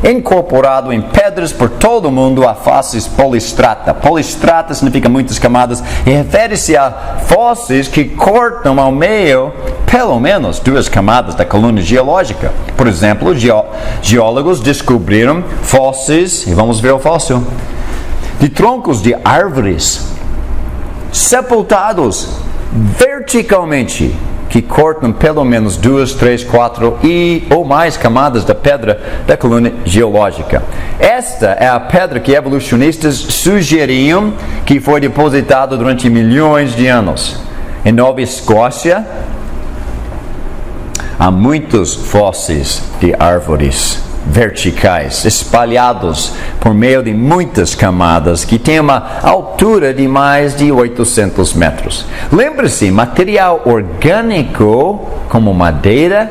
Incorporado em pedras por todo o mundo a fósseis polistrata. Polistrata significa muitas camadas e refere-se a fósseis que cortam ao meio pelo menos 2 camadas da coluna geológica. Por exemplo, geólogos descobriram fósseis, e vamos ver o fóssil, de troncos de árvores sepultados verticalmente, que cortam pelo menos 2, 3, 4 ou mais camadas da pedra da coluna geológica. Esta é a pedra que evolucionistas sugeriam que foi depositada durante milhões de anos. Em Nova Escócia, há muitos fósseis de árvores verticais, espalhados por meio de muitas camadas, que tem uma altura de mais de 800 metros. Lembre-se, material orgânico, como madeira,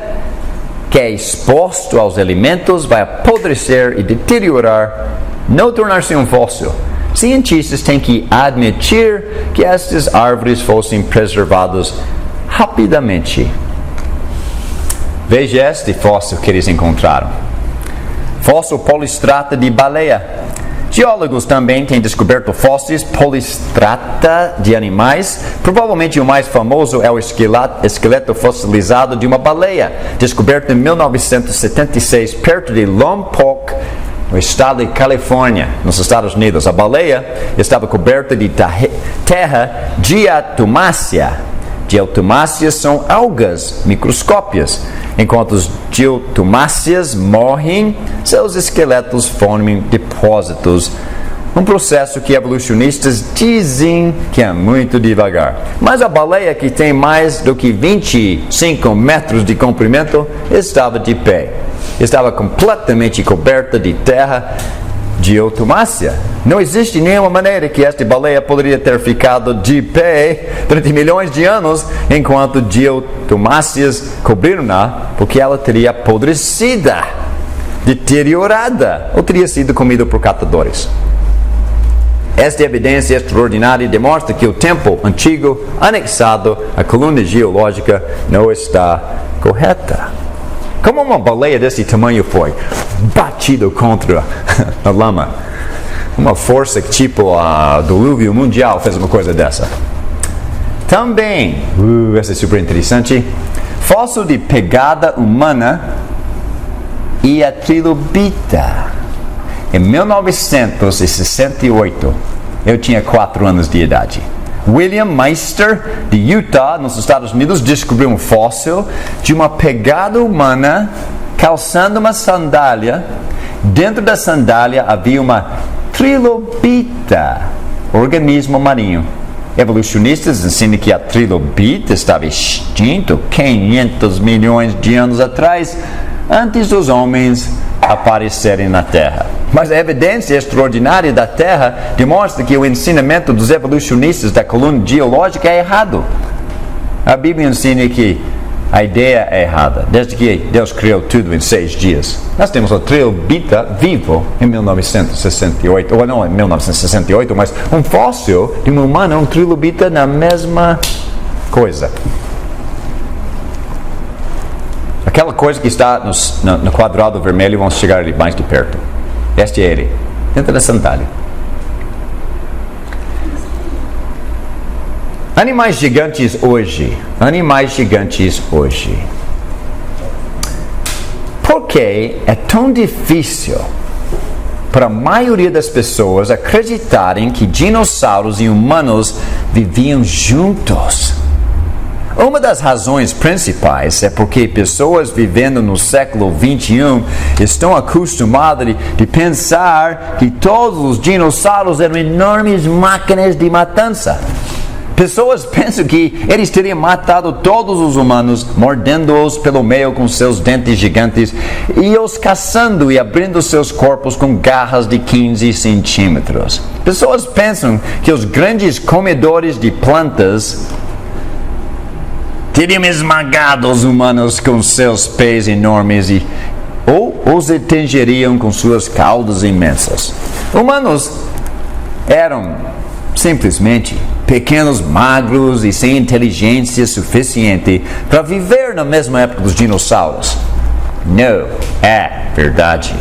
que é exposto aos alimentos, vai apodrecer e deteriorar, não tornar-se um fóssil. Cientistas têm que admitir que estas árvores fossem preservadas rapidamente. Veja este fóssil que eles encontraram. Fóssil polistrata de baleia. Geólogos também têm descoberto fósseis polistrata de animais. Provavelmente o mais famoso é o esqueleto fossilizado de uma baleia, descoberto em 1976, perto de Lompoc, no estado de Califórnia, nos Estados Unidos. A baleia estava coberta de terra diatomácea. Diatomáceas são algas microscópicas. Enquanto os diatomáceas morrem, seus esqueletos formam depósitos. Um processo que evolucionistas dizem que é muito devagar. Mas a baleia, que tem mais do que 25 metros de comprimento, estava de pé. Estava completamente coberta de terra diatomácea. Não existe nenhuma maneira que esta baleia poderia ter ficado de pé durante milhões de anos enquanto diatomáceas cobriram-na, porque ela teria apodrecida, deteriorada, ou teria sido comida por catadores. Esta evidência extraordinária demonstra que o tempo antigo anexado à coluna geológica não está correta. Como uma baleia desse tamanho foi batida contra a lama? Uma força que tipo o dilúvio mundial fez uma coisa dessa. Também, essa é super interessante, fóssil de pegada humana e a trilobita. Em 1968, eu tinha 4 anos de idade. William Meister, de Utah, nos Estados Unidos, descobriu um fóssil de uma pegada humana calçando uma sandália. Dentro da sandália havia uma trilobita, organismo marinho. Evolucionistas ensinam que a trilobita estava extinto 500 milhões de anos atrás, antes dos homens aparecerem na Terra. Mas a evidência extraordinária da Terra demonstra que o ensinamento dos evolucionistas da coluna geológica é errado. A Bíblia ensina que a ideia é errada, desde que Deus criou tudo em 6 dias. Nós temos o trilobita vivo em 1968, ou não em 1968, mas um fóssil de um humano, um trilobita na mesma coisa. Aquela coisa que está no quadrado vermelho, vamos chegar ali mais de perto. Este é ele, dentro da sandália. Animais gigantes hoje. Por que é tão difícil para a maioria das pessoas acreditarem que dinossauros e humanos viviam juntos? Uma das razões principais é porque pessoas vivendo no século XXI estão acostumadas de pensar que todos os dinossauros eram enormes máquinas de matança. Pessoas pensam que eles teriam matado todos os humanos, mordendo-os pelo meio com seus dentes gigantes e os caçando e abrindo seus corpos com garras de 15 centímetros. Pessoas pensam que os grandes comedores de plantas teriam esmagado os humanos com seus pés enormes ou os atingiriam com suas caudas imensas. Humanos eram simplesmente pequenos, magros e sem inteligência suficiente para viver na mesma época dos dinossauros. Não é verdade.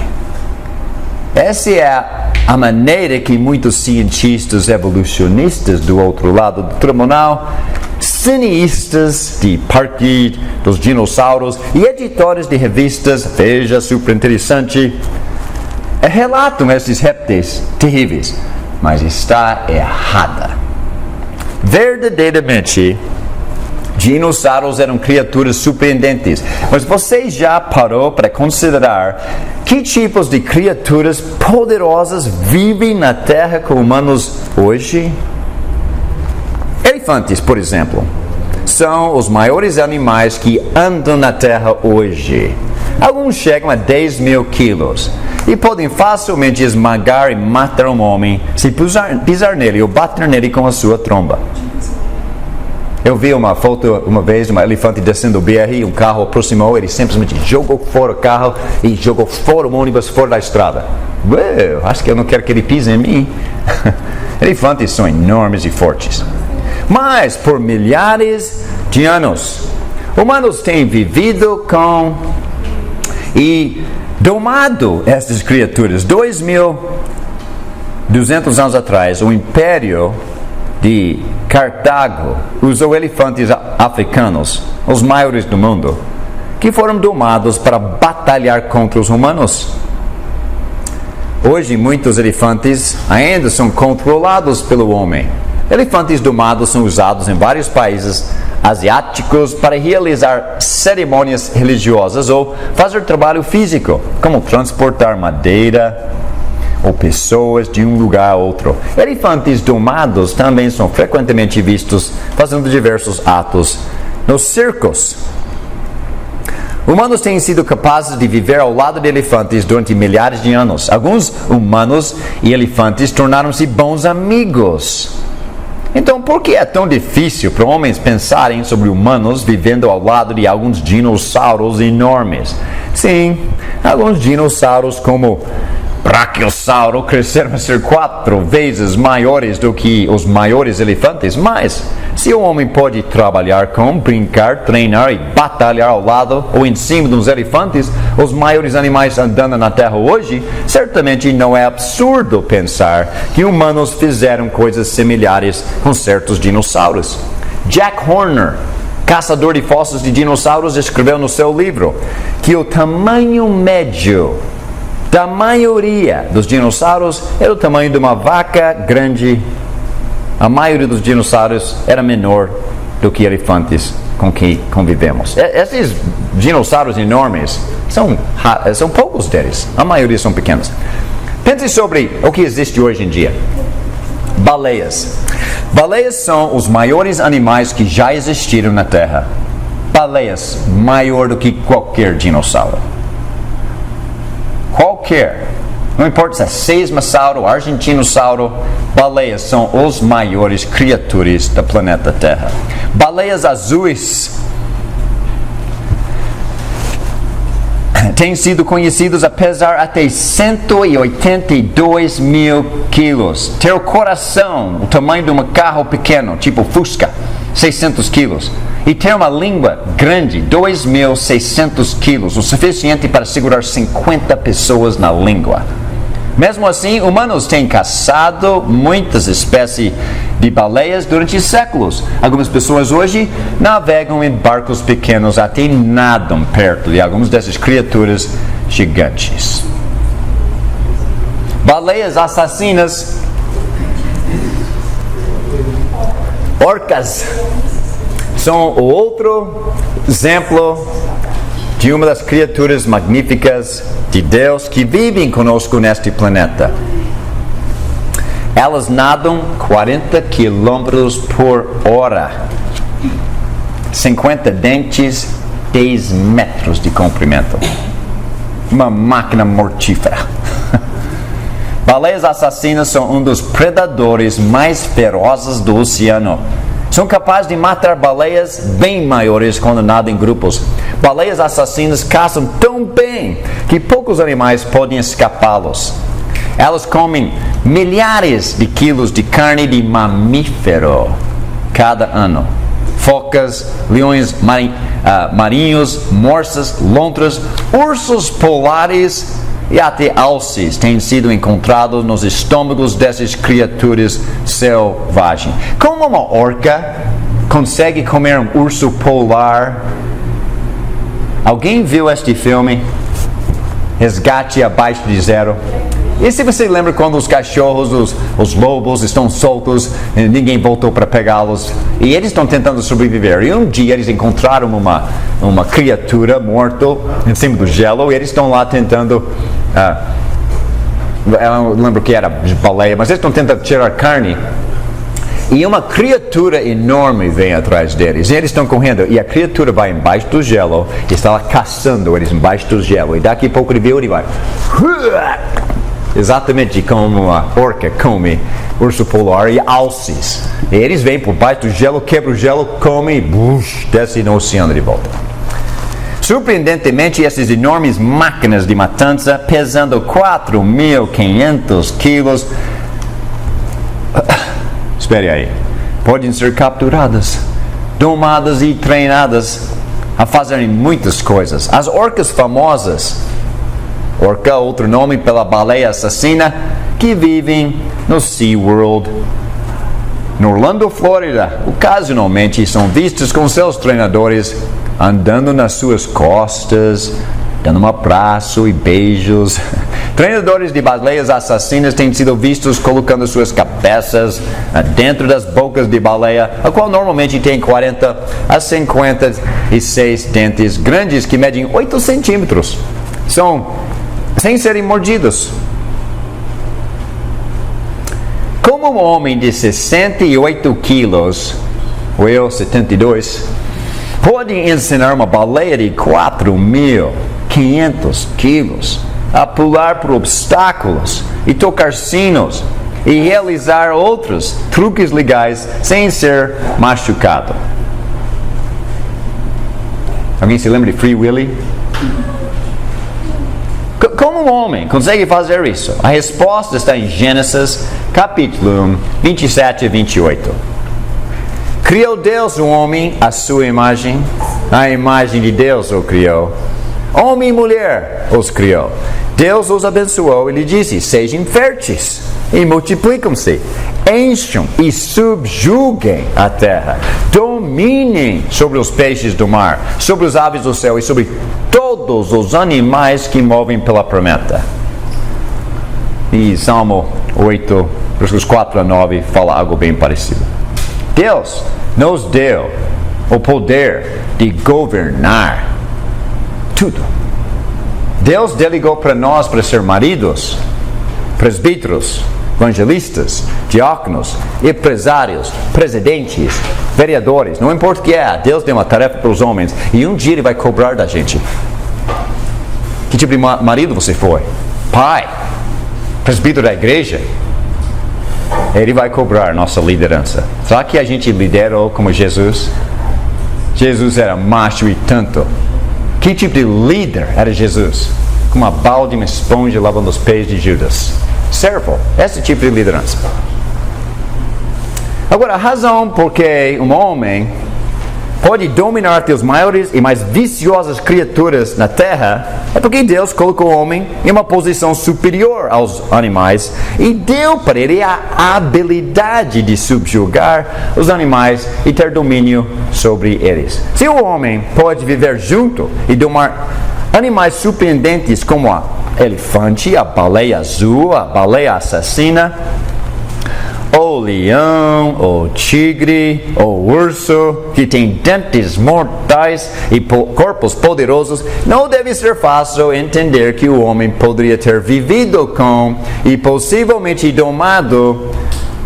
Essa é a maneira que muitos cientistas evolucionistas do outro lado do tribunal, cineastas de parque dos dinossauros e editores de revistas, veja, super interessante, relatam esses répteis terríveis, mas está errada. Verdadeiramente, dinossauros eram criaturas surpreendentes, mas você já parou para considerar que tipos de criaturas poderosas vivem na Terra com humanos hoje? Elefantes, por exemplo, são os maiores animais que andam na Terra hoje. Alguns chegam a 10 mil quilos e podem facilmente esmagar e matar um homem se pisar nele ou bater nele com a sua tromba. Eu vi uma foto uma vez de um elefante descendo o BR, um carro aproximou, ele simplesmente jogou fora o carro e jogou fora o ônibus fora da estrada. Acho que eu não quero que ele pise em mim. Elefantes são enormes e fortes. Mas por milhares de anos, humanos têm vivido com e domado essas criaturas. 2.200 anos atrás, o Império de Cartago usou elefantes africanos, os maiores do mundo, que foram domados para batalhar contra os romanos. Hoje, muitos elefantes ainda são controlados pelo homem. Elefantes domados são usados em vários países asiáticos para realizar cerimônias religiosas ou fazer trabalho físico, como transportar madeira ou pessoas de um lugar a outro. Elefantes domados também são frequentemente vistos fazendo diversos atos nos circos. Humanos têm sido capazes de viver ao lado de elefantes durante milhares de anos. Alguns humanos e elefantes tornaram-se bons amigos. Então, por que é tão difícil para homens pensarem sobre humanos vivendo ao lado de alguns dinossauros enormes? Sim, alguns dinossauros como Brachiosauro cresceram a ser 4 vezes maiores do que os maiores elefantes, mas se o homem pode trabalhar com, brincar, treinar e batalhar ao lado ou em cima dos elefantes, os maiores animais andando na Terra hoje, certamente não é absurdo pensar que humanos fizeram coisas similares com certos dinossauros. Jack Horner, caçador de fósseis de dinossauros, escreveu no seu livro que o tamanho médio da maioria dos dinossauros era o tamanho de uma vaca grande. A maioria dos dinossauros era menor do que elefantes com quem convivemos. Esses dinossauros enormes, são poucos deles. A maioria são pequenos. Pense sobre o que existe hoje em dia. Baleias. Baleias são os maiores animais que já existiram na Terra. Baleias, maior do que qualquer dinossauro. Qualquer, não importa se é sesmossauro, argentinossauro, baleias são os maiores criaturas do planeta Terra. Baleias azuis têm sido conhecidos a pesar até 182 mil quilos, ter o coração, o tamanho de um carro pequeno, tipo Fusca, 600 quilos, e ter uma língua grande, 2.600 quilos, o suficiente para segurar 50 pessoas na língua. Mesmo assim, humanos têm caçado muitas espécies de baleias durante séculos. Algumas pessoas hoje navegam em barcos pequenos, até nadam perto de algumas dessas criaturas gigantes. Baleias assassinas, orcas, são outro exemplo de uma das criaturas magníficas de Deus que vivem conosco neste planeta. Elas nadam 40 quilômetros por hora, 50 dentes, 10 metros de comprimento. Uma máquina mortífera. Baleias assassinas são um dos predadores mais ferozes do oceano. São capazes de matar baleias bem maiores quando nadam em grupos. Baleias assassinas caçam tão bem que poucos animais podem escapá-los. Elas comem milhares de quilos de carne de mamífero cada ano. Focas, leões marinhos, morsas, lontras, ursos polares e até alces têm sido encontrados nos estômagos dessas criaturas selvagens. Como uma orca consegue comer um urso polar? Alguém viu este filme? Resgate Abaixo de Zero. E se você lembra quando os cachorros, os lobos estão soltos, e ninguém voltou para pegá-los, e eles estão tentando sobreviver. E um dia eles encontraram uma criatura morta em cima do gelo, e eles estão lá tentando, eu não lembro o que era, baleia, mas eles estão tentando tirar carne. E uma criatura enorme vem atrás deles. E eles estão correndo. E a criatura vai embaixo do gelo. E está lá caçando eles embaixo do gelo. E daqui a pouco ele viu e vai. Exatamente como uma orca come urso polar e alces. E eles vêm por baixo do gelo, quebram o gelo, comem e descem no oceano de volta. Surpreendentemente, essas enormes máquinas de matança, pesando 4.500 quilos, espere aí, podem ser capturadas, domadas e treinadas a fazerem muitas coisas. As orcas famosas, orca, outro nome pela baleia assassina, que vivem no SeaWorld, no Orlando, Flórida, ocasionalmente são vistas com seus treinadores andando nas suas costas, dando um abraço e beijos, Treinadores de baleias assassinas têm sido vistos colocando suas cabeças dentro das bocas de baleia, a qual normalmente tem 40 a 56 dentes grandes que medem 8 centímetros. São sem serem mordidos. Como um homem de 68 quilos, ou eu 72, pode ensinar uma baleia de 4.500 quilos a pular por obstáculos e tocar sinos e realizar outros truques legais sem ser machucado? Alguém se lembra de Free Willy? Como um homem consegue fazer isso? A resposta está em Gênesis, capítulo 1, 27 e 28. Criou Deus o homem à sua imagem, a imagem de Deus o criou. Homem e mulher os criou. Deus os abençoou e lhe disse: sejam férteis e multiplicam-se, encham e subjuguem a terra, dominem sobre os peixes do mar, sobre os aves do céu e sobre todos os animais que movem pela planeta. E Salmo 8, versículos 4 a 9 fala algo bem parecido. Deus nos deu o poder de governar tudo. Deus delegou para nós para ser maridos, presbíteros, evangelistas, diáconos, empresários, presidentes, vereadores, não importa o que é, Deus deu uma tarefa para os homens e um dia Ele vai cobrar da gente. Que tipo de marido você foi? Pai, presbítero da igreja? Ele vai cobrar nossa liderança. Será que a gente liderou como Jesus? Jesus era macho e tanto. Que tipo de líder era Jesus? Com uma balde e uma esponja lavando os pés de Judas. Servo, esse tipo de liderança. Agora, a razão por que um homem pode dominar as maiores e mais viciosas criaturas na terra é porque Deus colocou o homem em uma posição superior aos animais e deu para ele a habilidade de subjugar os animais e ter domínio sobre eles. Se o homem pode viver junto e domar animais surpreendentes como a elefante, a baleia azul, a baleia assassina, o leão, o tigre, o urso, que tem dentes mortais e corpos poderosos, não deve ser fácil entender que o homem poderia ter vivido com e possivelmente domado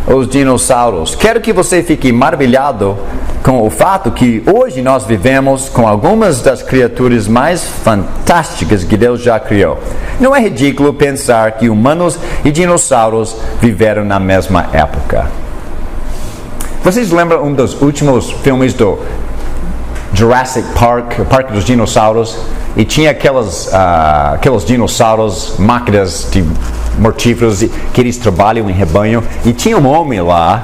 os dinossauros. Quero que você fique maravilhado com o fato que hoje nós vivemos com algumas das criaturas mais fantásticas que Deus já criou. Não é ridículo pensar que humanos e dinossauros viveram na mesma época. Vocês lembram um dos últimos filmes do Jurassic Park, o Parque dos Dinossauros? E tinha aqueles dinossauros, máquinas de mortíferos que eles trabalham em rebanho. E tinha um homem lá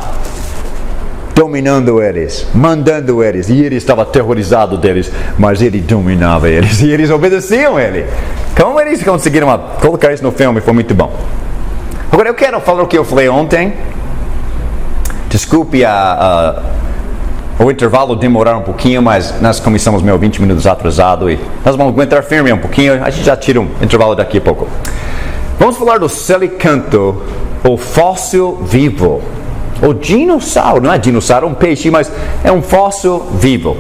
dominando eles, mandando eles, e ele estava aterrorizado deles, mas ele dominava eles, e eles obedeciam ele. Como eles conseguiram colocar isso no filme? Foi muito bom. Agora eu quero falar o que eu falei ontem. Desculpe o intervalo demorar um pouquinho, mas nós começamos 20 minutos atrasado e nós vamos aguentar firme um pouquinho, a gente já tira um intervalo daqui a pouco. Vamos falar do selicanto, o fóssil vivo. O dinossauro, não é dinossauro, é um peixe, mas é um fóssil vivo.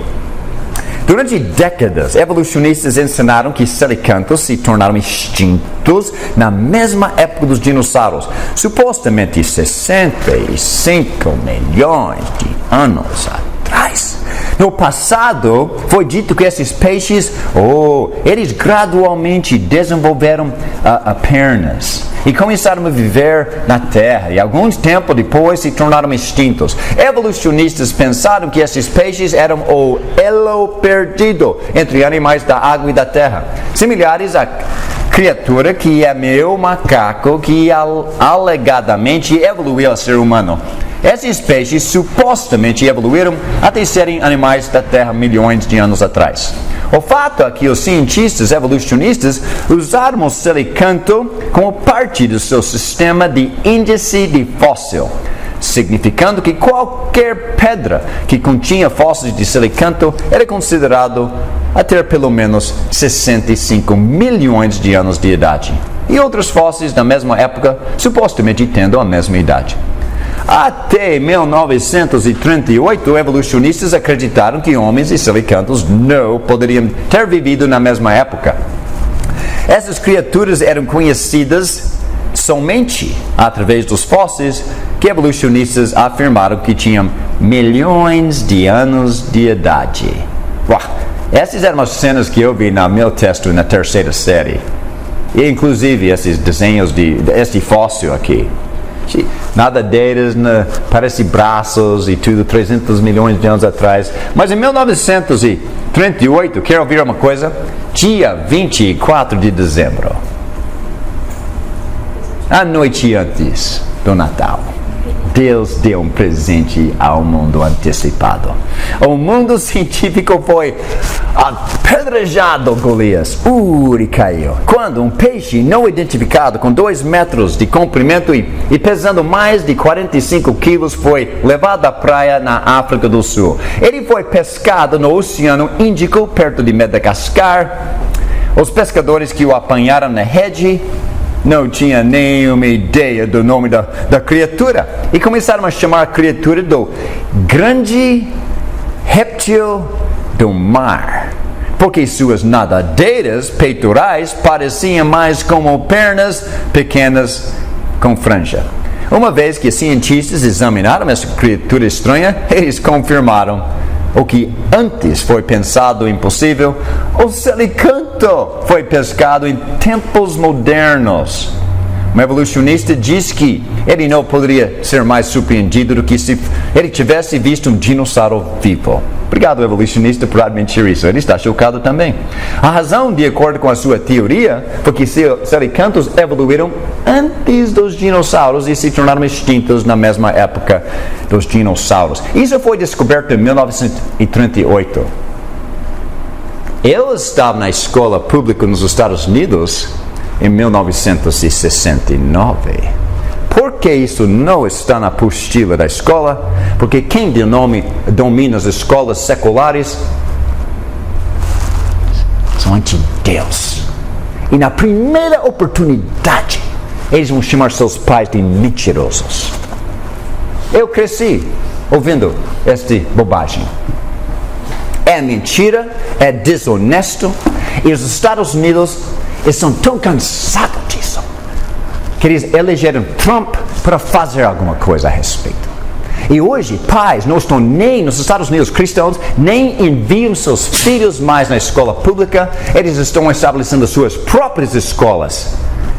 Durante décadas, evolucionistas ensinaram que selicantos se tornaram extintos na mesma época dos dinossauros, supostamente 65 milhões de anos atrás. No passado, foi dito que esses peixes, eles gradualmente desenvolveram pernas e começaram a viver na terra, e alguns tempo depois se tornaram extintos. Evolucionistas pensaram que esses peixes eram o elo perdido entre animais da água e da terra, similares à criatura que é meu macaco, que alegadamente evoluiu a ser humano. Esses peixes supostamente evoluíram até serem animais da Terra milhões de anos atrás. O fato é que os cientistas evolucionistas usaram o selicanto como parte do seu sistema de índice de fóssil, significando que qualquer pedra que continha fósseis de selicanto era considerado a ter pelo menos 65 milhões de anos de idade. e outros fósseis da mesma época, supostamente tendo a mesma idade. Até 1938, evolucionistas acreditaram que homens e selicantos não poderiam ter vivido na mesma época. Essas criaturas eram conhecidas somente através dos fósseis que evolucionistas afirmaram que tinham milhões de anos de idade. Uau, essas eram as cenas que eu vi no meu texto na terceira série. E inclusive esses desenhos deste fóssil aqui. Nada deles, parece braços e tudo, 300 milhões de anos atrás. Mas em 1938, quero ouvir uma coisa? Dia 24 de dezembro, a noite antes do Natal, Deus deu um presente ao mundo antecipado. O mundo científico foi apedrejado, Golias. E caiu. Quando um peixe não identificado com 2 metros de comprimento e pesando mais de 45 quilos foi levado à praia na África do Sul. Ele foi pescado no Oceano Índico, perto de Madagascar. Os pescadores que o apanharam na rede não tinha nenhuma ideia do nome da criatura e começaram a chamar a criatura do grande réptil do mar, porque suas nadadeiras peitorais pareciam mais como pernas pequenas com franja. Uma vez que cientistas examinaram essa criatura estranha, eles confirmaram o que antes foi pensado impossível. O selicanto foi pescado em tempos modernos. Um evolucionista diz que ele não poderia ser mais surpreendido do que se ele tivesse visto um dinossauro vivo. Obrigado, evolucionista, por admitir isso. Ele está chocado também. A razão, de acordo com a sua teoria, foi que selicantos evoluíram antes dos dinossauros e se tornaram extintos na mesma época dos dinossauros. Isso foi descoberto em 1938. Eu estava na escola pública nos Estados Unidos em 1969. Por que isso não está na apostila da escola? Porque quem domina as escolas seculares são anti-Deus. E na primeira oportunidade, eles vão chamar seus pais de mentirosos. Eu cresci ouvindo esta bobagem. É mentira, é desonesto, e os Estados Unidos estão tão cansados disso que eles elegeram Trump para fazer alguma coisa a respeito. E hoje, pais não estão nem nos Estados Unidos, cristãos, nem enviam seus filhos mais na escola pública. Eles estão estabelecendo suas próprias escolas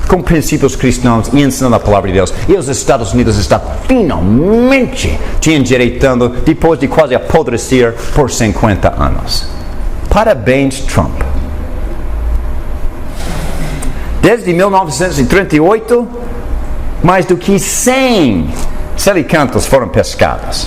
com princípios cristãos e ensinando a palavra de Deus. E os Estados Unidos estão finalmente te endireitando depois de quase apodrecer por 50 anos. Parabéns, Trump. Desde 1938, mais do que 100 selicantos foram pescados.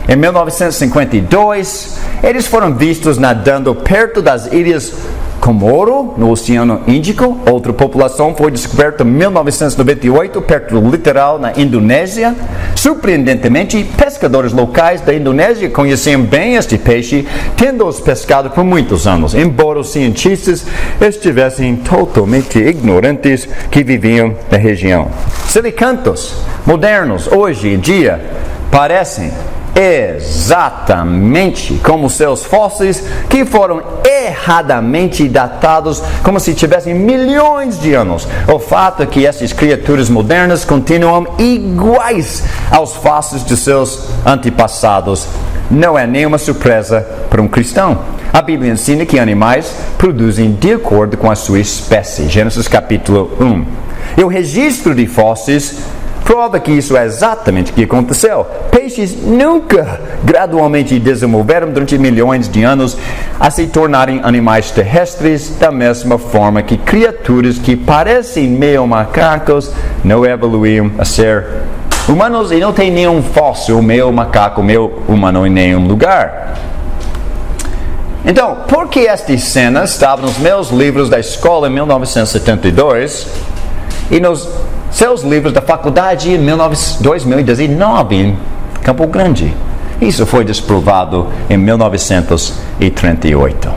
Em 1952, eles foram vistos nadando perto das ilhas Comoro, no Oceano Índico. Outra população foi descoberta em 1998, perto do litoral na Indonésia. Surpreendentemente, pescadores locais da Indonésia conheciam bem este peixe, tendo-os pescado por muitos anos, embora os cientistas estivessem totalmente ignorantes que viviam na região. Selicantos modernos, hoje em dia, parecem exatamente como seus fósseis, que foram erradamente datados como se tivessem milhões de anos. O fato é que essas criaturas modernas continuam iguais aos fósseis de seus antepassados. Não é nenhuma surpresa para um cristão. A Bíblia ensina que animais produzem de acordo com a sua espécie. Gênesis capítulo 1. E o registro de fósseis prova que isso é exatamente o que aconteceu. Peixes nunca gradualmente desenvolveram durante milhões de anos a se tornarem animais terrestres, da mesma forma que criaturas que parecem meio macacos não evoluíram a ser humanos, e não tem nenhum fóssil meio macaco, meio humano em nenhum lugar. Então, por que esta cena estava nos meus livros da escola em 1972 e nos seus livros da faculdade em 2019 em Campo Grande? Isso foi desprovado em 1938.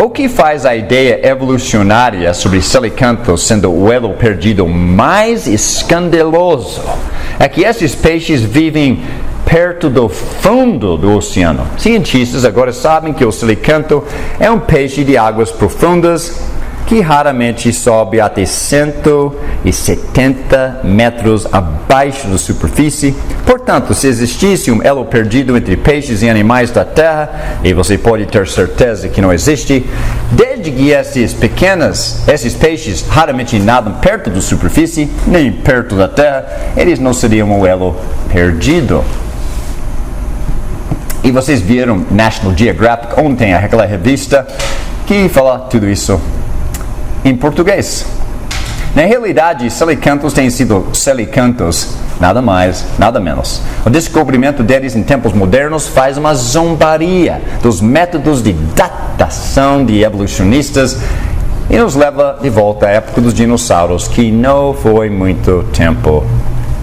O que faz a ideia evolucionária sobre selicantos sendo o elo perdido mais escandaloso é que esses peixes vivem perto do fundo do oceano. Cientistas agora sabem que o selicanto é um peixe de águas profundas que raramente sobe até 170 metros abaixo da superfície. Portanto, se existisse um elo perdido entre peixes e animais da terra, e você pode ter certeza que não existe, desde que esses peixes raramente nadam perto da superfície, nem perto da terra, eles não seriam um elo perdido. E vocês viram National Geographic ontem, aquela revista que fala tudo isso em português. Na realidade, selicantos têm sido selicantos, nada mais, nada menos. O descobrimento deles em tempos modernos faz uma zombaria dos métodos de datação de evolucionistas e nos leva de volta à época dos dinossauros, que não foi muito tempo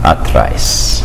atrás.